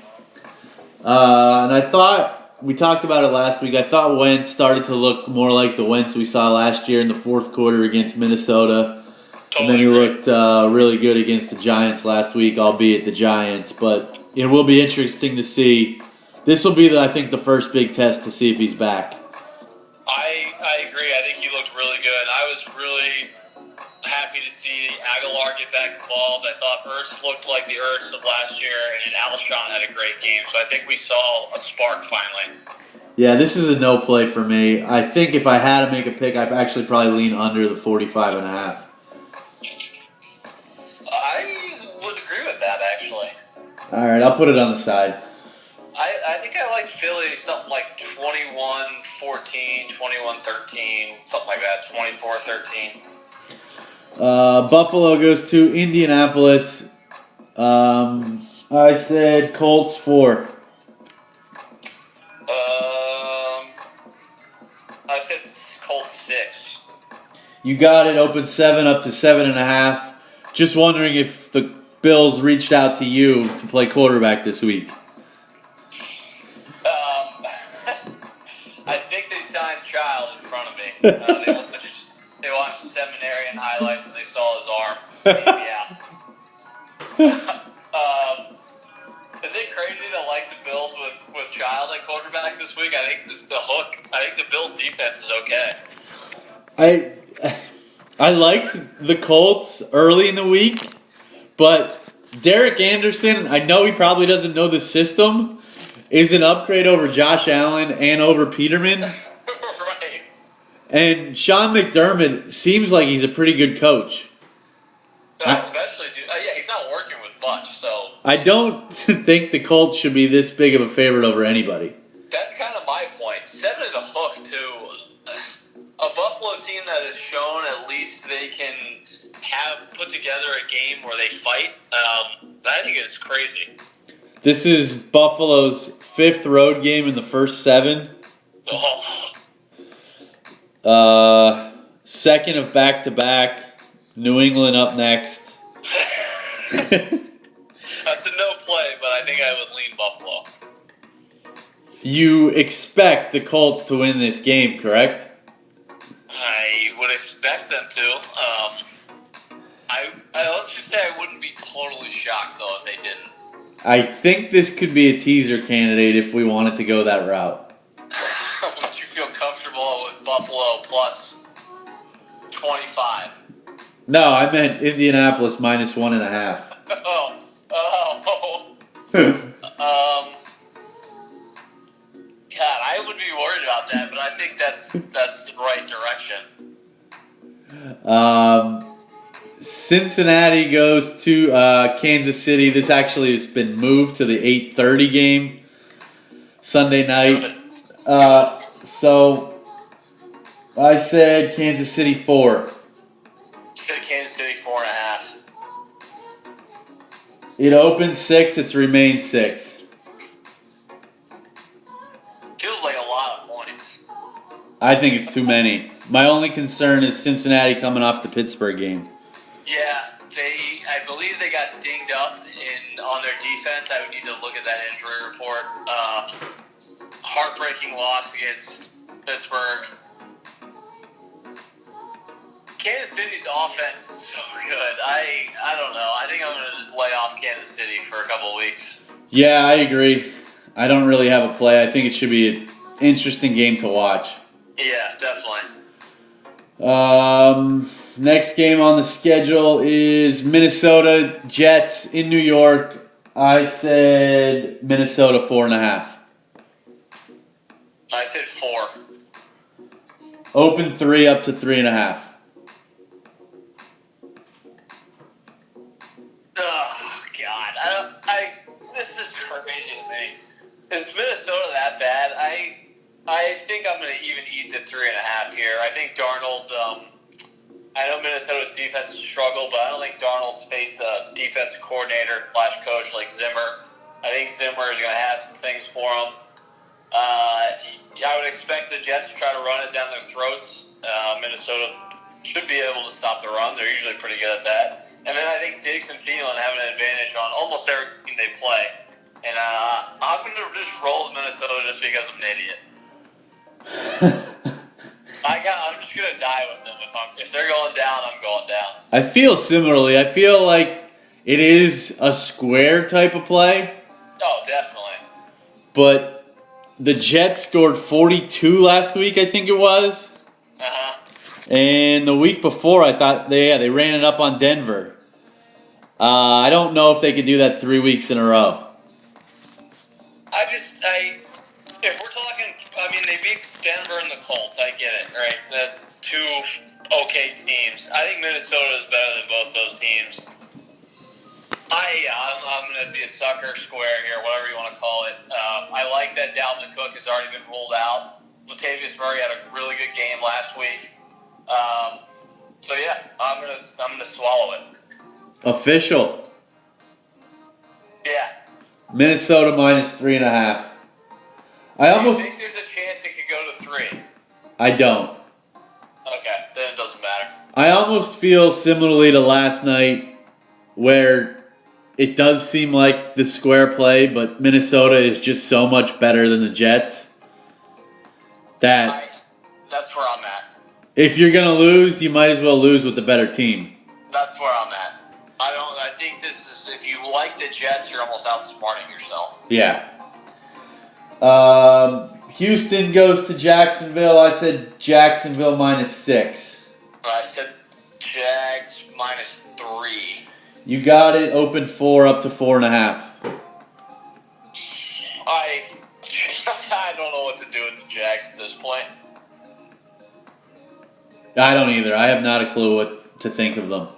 And I thought, we talked about it last week, I thought Wentz started to look more like the Wentz we saw last year in the fourth quarter against Minnesota. Totally and then he agree. looked really good against the Giants last week, albeit the Giants. But it will be interesting to see. This will be, I think, the first big test to see if he's back. I agree. I think he looked really good. I was really happy to see Aguilar get back involved. I thought Ertz looked like the Ertz of last year, and Alshon had a great game. So I think we saw a spark finally. Yeah, this is a no play for me. I think if I had to make a pick, I'd actually probably lean under the 45.5. I would agree with that, actually. All right, I'll put it on the side. I think I like Philly something like 21-14, 21-13, something like that, 24-13. Buffalo goes to Indianapolis. I said Colts 4. I said Colts 6. You got it. Open 7 up to 7.5. Just wondering if the Bills reached out to you to play quarterback this week. I think they signed Child in front of me. They watched the seminarian highlights and they saw his arm. Maybe out. Is it crazy to like the Bills with Child at quarterback this week? I think this is the hook. I think the Bills' defense is okay. I liked the Colts early in the week, but Derek Anderson, I know he probably doesn't know the system, is an upgrade over Josh Allen and over Peterman. Right. And Sean McDermott seems like he's a pretty good coach. Especially, he's not working with much, so. I don't think the Colts should be this big of a favorite over anybody. That's kind of my point. 7 at the hook to a Buffalo team that has shown at least they can put together a game where they fight. I think it's crazy. This is Buffalo's 5th road game in the first 7. Oh. Second of back-to-back. New England up next. That's a no play, but I think I would lean Buffalo. You expect the Colts to win this game, correct? I would expect them to. Let's just say I wouldn't be totally shocked, though, if they didn't. I think this could be a teaser candidate if we wanted to go that route. Would you feel comfortable with Buffalo plus 25? No, I meant Indianapolis minus 1.5. God, I would be worried about that, but I think that's the right direction. Cincinnati goes to Kansas City. This actually has been moved to the 8:30 game Sunday night. So I said Kansas City 4. Said Kansas City 4.5. It opened 6. It's remained 6. Feels like a lot of points. I think it's too many. My only concern is Cincinnati coming off the Pittsburgh game. Yeah, I believe they got dinged up on their defense. I would need to look at that injury report. Heartbreaking loss against Pittsburgh. Kansas City's offense is so good. I don't know. I think I'm going to just lay off Kansas City for a couple of weeks. Yeah, I agree. I don't really have a play. I think it should be an interesting game to watch. Yeah, definitely. Next game on the schedule is Minnesota Jets in New York. I said Minnesota 4.5. I said 4. Open 3 up to 3.5. Oh God! This is crazy to me. Is Minnesota that bad? I think I'm going to even eat the 3.5 here. I think Darnold. I know Minnesota's defense has struggled, but I don't think Darnold's faced a defense coordinator / coach like Zimmer. I think Zimmer is going to have some things for him. I would expect the Jets to try to run it down their throats. Minnesota should be able to stop the run. They're usually pretty good at that. And then I think Diggs and Thielen have an advantage on almost every team they play. And I'm going to just roll with Minnesota just because I'm an idiot. I'm just going to die with them. If they're going down, I'm going down. I feel similarly. I feel like it is a square type of play. Oh, definitely. But the Jets scored 42 last week, I think it was. Uh-huh. And the week before, I thought they ran it up on Denver. I don't know if they could do that 3 weeks in a row. If we're talking, they beat Denver and the Colts. I get it, right? The two okay teams. I think Minnesota is better than both those teams. I'm going to be a sucker square here, whatever you want to call it. I like that Dalvin Cook has already been ruled out. Latavius Murray had a really good game last week. So yeah, I'm gonna swallow it. Official. Yeah. Minnesota minus 3.5. Do you think there's a chance it could go to 3? I don't. Okay, then it doesn't matter. I almost feel similarly to last night, where it does seem like the square play, but Minnesota is just so much better than the Jets that that's where I'm at. If you're gonna lose, you might as well lose with the better team. That's where I'm at. I think this is, if you like the Jets, you're almost outsmarting yourself. Yeah. Houston goes to Jacksonville. I said Jacksonville minus 6. I said Jags minus 3. You got it. Open 4 up to 4.5. I don't know what to do with the Jags at this point. I don't either. I have not a clue what to think of them.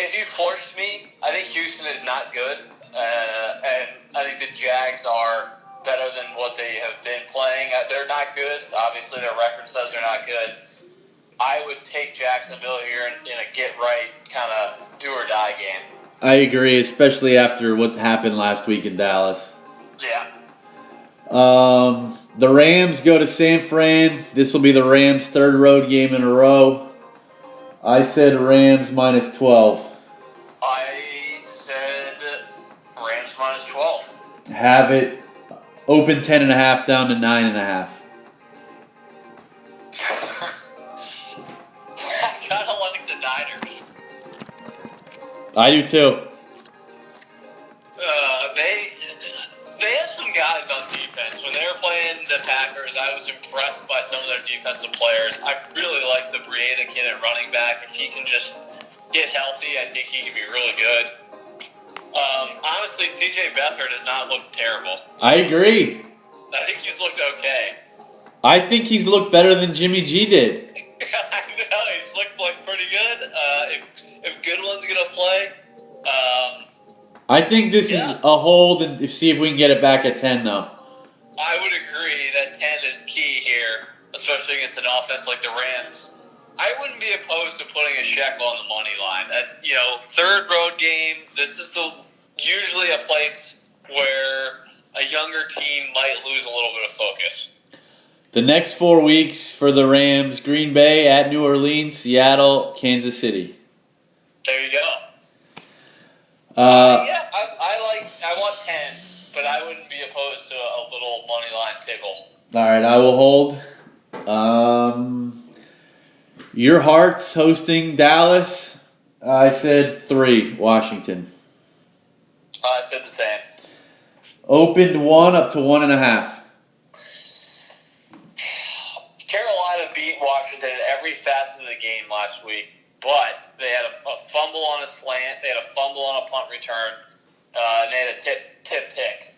If you forced me, I think Houston is not good, and I think the Jags are better than what they have been playing. They're not good. Obviously, their record says they're not good. I would take Jacksonville here in a get-right kind of do-or-die game. I agree, especially after what happened last week in Dallas. Yeah. The Rams go to San Fran. This will be the Rams' third road game in a row. I said Rams minus 12. I said Rams minus 12. Have it. Open 10.5 down to 9.5. I do too. They have some guys on defense. When they were playing the Packers, I was impressed by some of their defensive players. I really like the Breida kid at running back. If he can just get healthy, I think he can be really good. Honestly, C.J. Beathard does not look terrible. I agree. I think he's looked okay. I think he's looked better than Jimmy G did. I know, he's looked like pretty good. If Goodwin's going to play... I think this is a hold and see if we can get it back at 10, though. I would agree that 10 is key here, especially against an offense like the Rams. I wouldn't be opposed to putting a shekel on the money line. Third road game, this is usually a place where a younger team might lose a little bit of focus. The next 4 weeks for the Rams: Green Bay, at New Orleans, Seattle, Kansas City. There you go. I want 10, but I wouldn't be opposed to a little money line tickle. All right, I will hold. Your Hearts hosting Dallas. I said 3, Washington. I said the same. Opened 1 up to 1.5. Carolina beat Washington at every facet of the game last week, but they had a fumble on a slant, they had a fumble on a punt return, and they had a tip pick.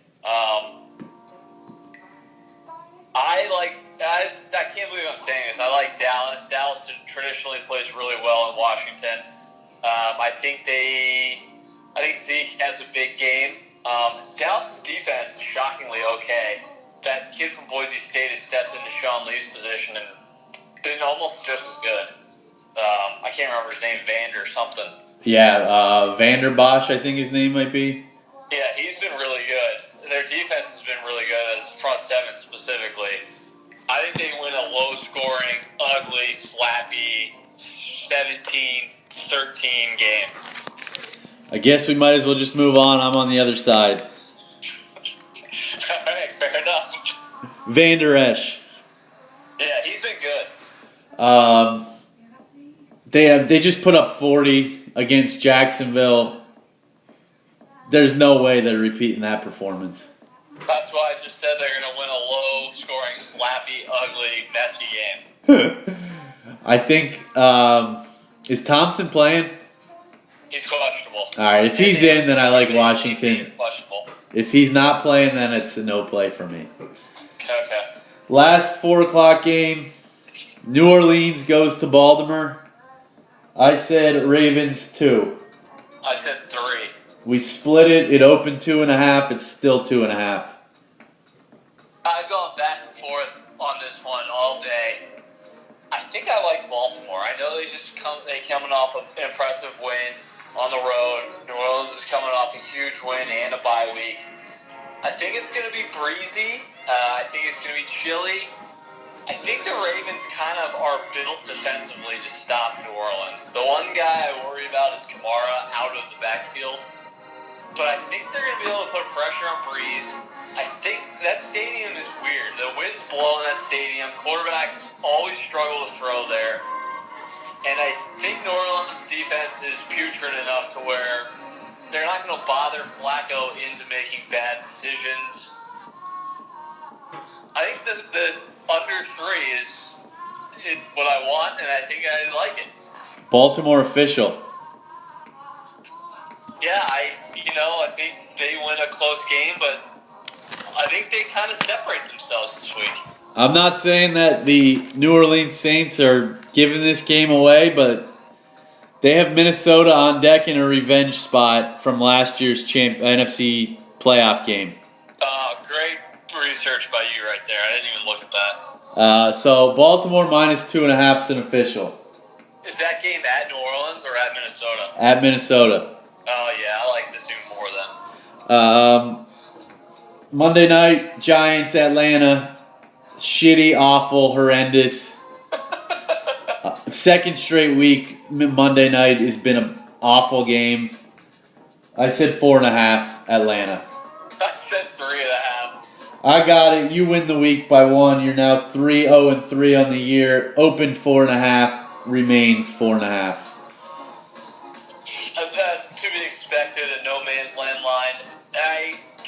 I can't believe I'm saying this. I like Dallas. Dallas traditionally plays really well in Washington. I think Zeke has a big game. Dallas' defense is shockingly okay. That kid from Boise State has stepped into Sean Lee's position and been almost just as good. I can't remember his name, Vander something. Yeah, Vander Bosch, I think his name might be. Yeah, he's been really good. Their defense has been really good, as front seven specifically. I think they win a low-scoring, ugly, slappy 17-13 game. I guess we might as well just move on. I'm on the other side. All right, fair enough. Vander Esch. Yeah, he's been good. They just put up 40 against Jacksonville. There's no way they're repeating that performance. That's why I just said they're going to win a low-scoring, slappy, ugly, messy game. I think, is Thompson playing? He's questionable. All right, if he's in, then I like Washington. Questionable. If he's not playing, then it's a no play for me. Okay. Last 4 o'clock game, New Orleans goes to Baltimore. I said Ravens 2. I said 3. We split it. It opened 2.5. It's still 2.5. I've gone back and forth on this one all day. I think I like Baltimore. I know they coming off an impressive win on the road. New Orleans is coming off a huge win and a bye week. I think it's going to be breezy. I think it's going to be chilly. I think the Ravens kind of are built defensively to stop New Orleans. The one guy I worry about is Kamara out of the backfield. But I think they're going to be able to put pressure on Breeze. I think that stadium is weird. The wind's blowing that stadium. Quarterbacks always struggle to throw there. And I think New Orleans' defense is putrid enough to where they're not going to bother Flacco into making bad decisions. I think the under 3 is what I want, and I think I like it. Baltimore official. Yeah, I think they win a close game, but I think they kind of separate themselves this week. I'm not saying that the New Orleans Saints are giving this game away, but they have Minnesota on deck in a revenge spot from last year's NFC playoff game. Great research by you right there. I didn't even look at that. So Baltimore minus 2.5 is an official. Is that game at New Orleans or at Minnesota? At Minnesota. Oh, yeah, I like this even more then. Monday night, Giants, Atlanta. Shitty, awful, horrendous. Second straight week, Monday night, has been an awful game. I said 4.5, Atlanta. I said 3.5. I got it. You win the week by 1. You're now 3-0-3 on the year. Opened 4.5, remained 4.5. That's to be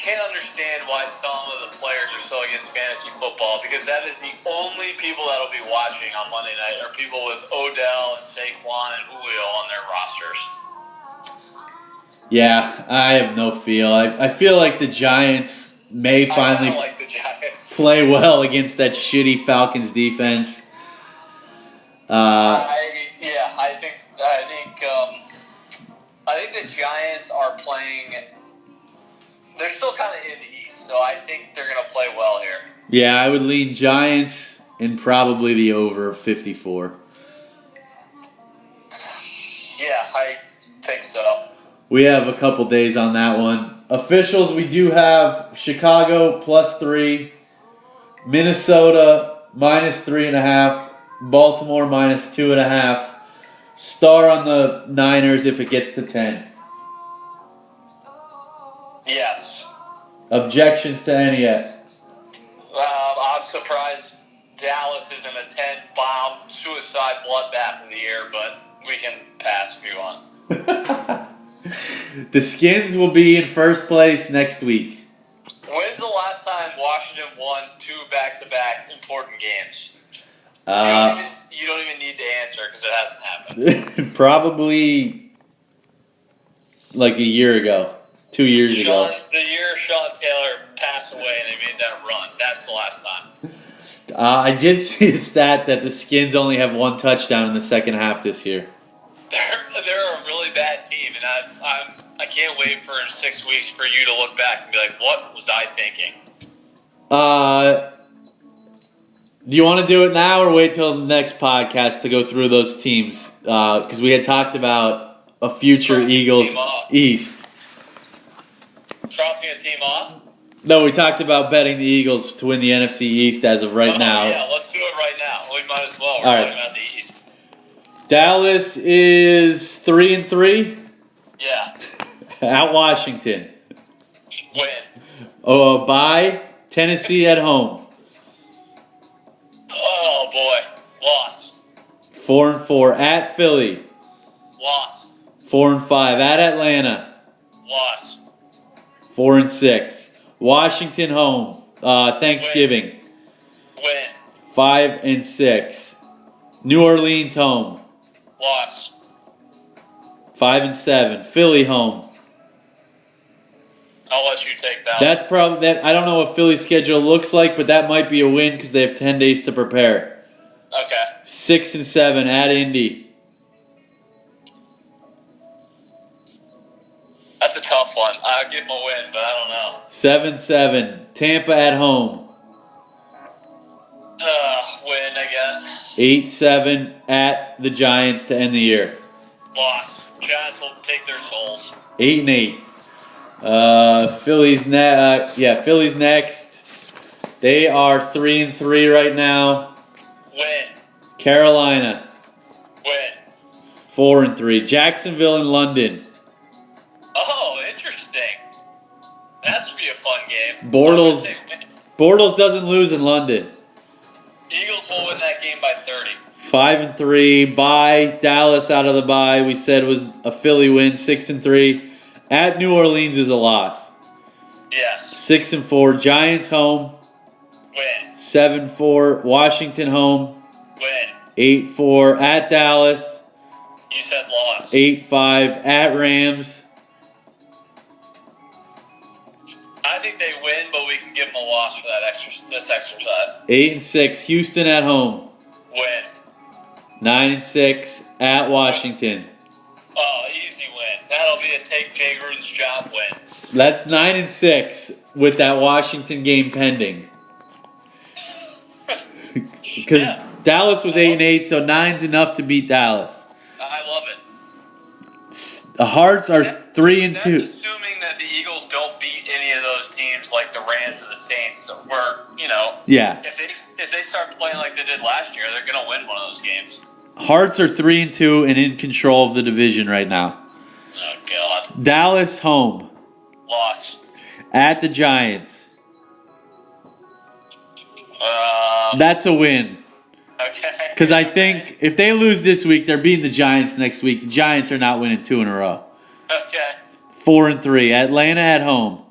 can't understand why some of the players are so against fantasy football, because that is the only people that will be watching on Monday night are people with Odell and Saquon and Julio on their rosters. Yeah, I have no feel. I feel like the Giants may finally like the Giants. play well against that shitty Falcons defense. I think the Giants are playing. They're still kind of in the East, so I think they're going to play well here. Yeah, I would lean Giants and probably the over of 54. Yeah, I think so. We have a couple days on that one. Officials, we do have Chicago +3, Minnesota -3.5, Baltimore -2.5. Star on the Niners if it gets to 10. Yes. Objections to any yet? I'm surprised Dallas isn't a 10-bomb suicide bloodbath of the year, but we can pass if you want. The Skins will be in first place next week. When's the last time Washington won 2 back-to-back important games? You don't even need to answer because it hasn't happened. Probably like a year ago. 2 years ago. The year Sean Taylor passed away and they made that run. That's the last time. I did see a stat that the Skins only have 1 touchdown in the second half this year. They're a really bad team, and I can't wait for 6 weeks for you to look back and be like, what was I thinking? Do you want to do it now or wait till the next podcast to go through those teams? Because we had talked about a future Eagles East. Crossing a team off? No, we talked about betting the Eagles to win the NFC East as of right now. Yeah, let's do it right now. We might as well. We're All talking right. about the East. Dallas is 3-3. Yeah. At Washington. Win. Oh, bye. Tennessee at home. Oh, boy. Loss. 4-4 at Philly. Loss. 4-5 at Atlanta. Loss. 4-6. Washington home. Thanksgiving. Win. 5-6. New Orleans home. Loss. 5-7. Philly home. I'll let you take that. That's probably that. I don't know what Philly's schedule looks like, but that might be a win because they have 10 days to prepare. Okay. 6-7 at Indy. That's a tough one. I'll give them a win, but I don't know. 7-7 Tampa at home. Win, I guess. 8-7 at the Giants to end the year. Loss. Giants will take their souls. 8-8. Philly's Philly's next. They are 3-3 right now. Win. Carolina. Win. 4-3. Jacksonville and London. Oh, interesting. That should be a fun game. Bortles doesn't lose in London. Eagles will win that game by 30. 5-3. Bye. Dallas out of the bye. We said was a Philly win. 6-3. At New Orleans is a loss. Yes. 6-4. Giants home. Win. 7-4. Washington home. Win. 8-4. At Dallas. You said loss. 8-5. At Rams. I think they win, but we can give them a loss for this exercise. 8-6. Houston at home. Win. 9-6. At Washington. Oh, easy win. That'll be a take Jay Gruden's job win. That's 9-6 with that Washington game pending. Because Dallas was 8-8, so 9's enough to beat Dallas. I love it. The Hearts are 3-2. That's assuming that the Eagles don't beat any of those teams like the Rams or the Saints. Where Yeah. if they start playing like they did last year, they're gonna win one of those games. Hearts are 3-2 and in control of the division right now. Oh God. Dallas home. Loss. At the Giants. That's a win. Okay. Because I think if they lose this week, they're beating the Giants next week. The Giants are not winning 2 in a row. Okay. 4-3. Atlanta at home.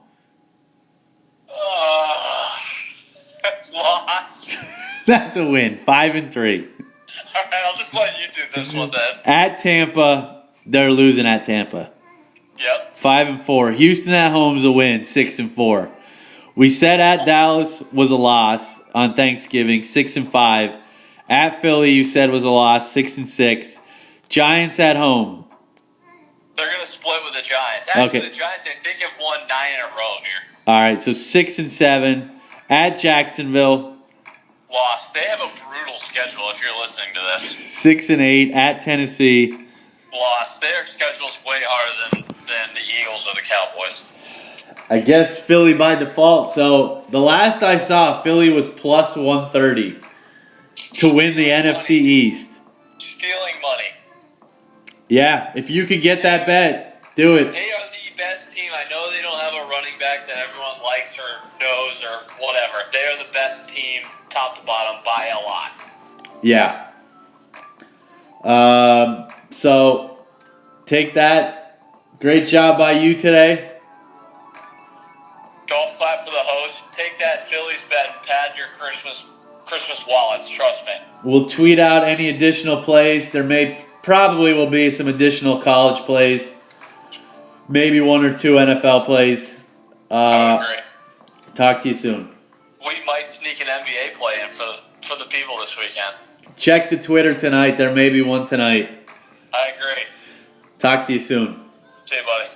That's a win. 5-3. All right, I'll just let you do this one then. At Tampa, they're losing at Tampa. Yep. 5-4. Houston at home is a win. 6-4. We said at Dallas was a loss on Thanksgiving. 6-5. At Philly, you said was a loss. 6-6. Giants at home. They're going to split with the Giants. Actually, Okay. the Giants, I think, have won 9 in a row here. All right, so 6-7. At Jacksonville. Lost. They have a brutal schedule if you're listening to this. 6-8. At Tennessee. Lost. Their schedule's way harder than the Eagles or the Cowboys. I guess Philly by default. So the last I saw, Philly was plus 130 to win the NFC East. Stealing money. Yeah, if you could get that bet, do it. They are the best team. I know they don't have a running back that everyone likes or knows or whatever. They are the best team, top to bottom, by a lot. Yeah. So take that. Great job by you today. Golf clap for the host. Take that Phillies bet and pad your Christmas wallets. Trust me. We'll tweet out any additional plays. There probably will be some additional college plays. Maybe 1 or 2 NFL plays. I agree. Talk to you soon. We might sneak an NBA play in for the people this weekend. Check the Twitter tonight. There may be one tonight. I agree. Talk to you soon. See you, buddy.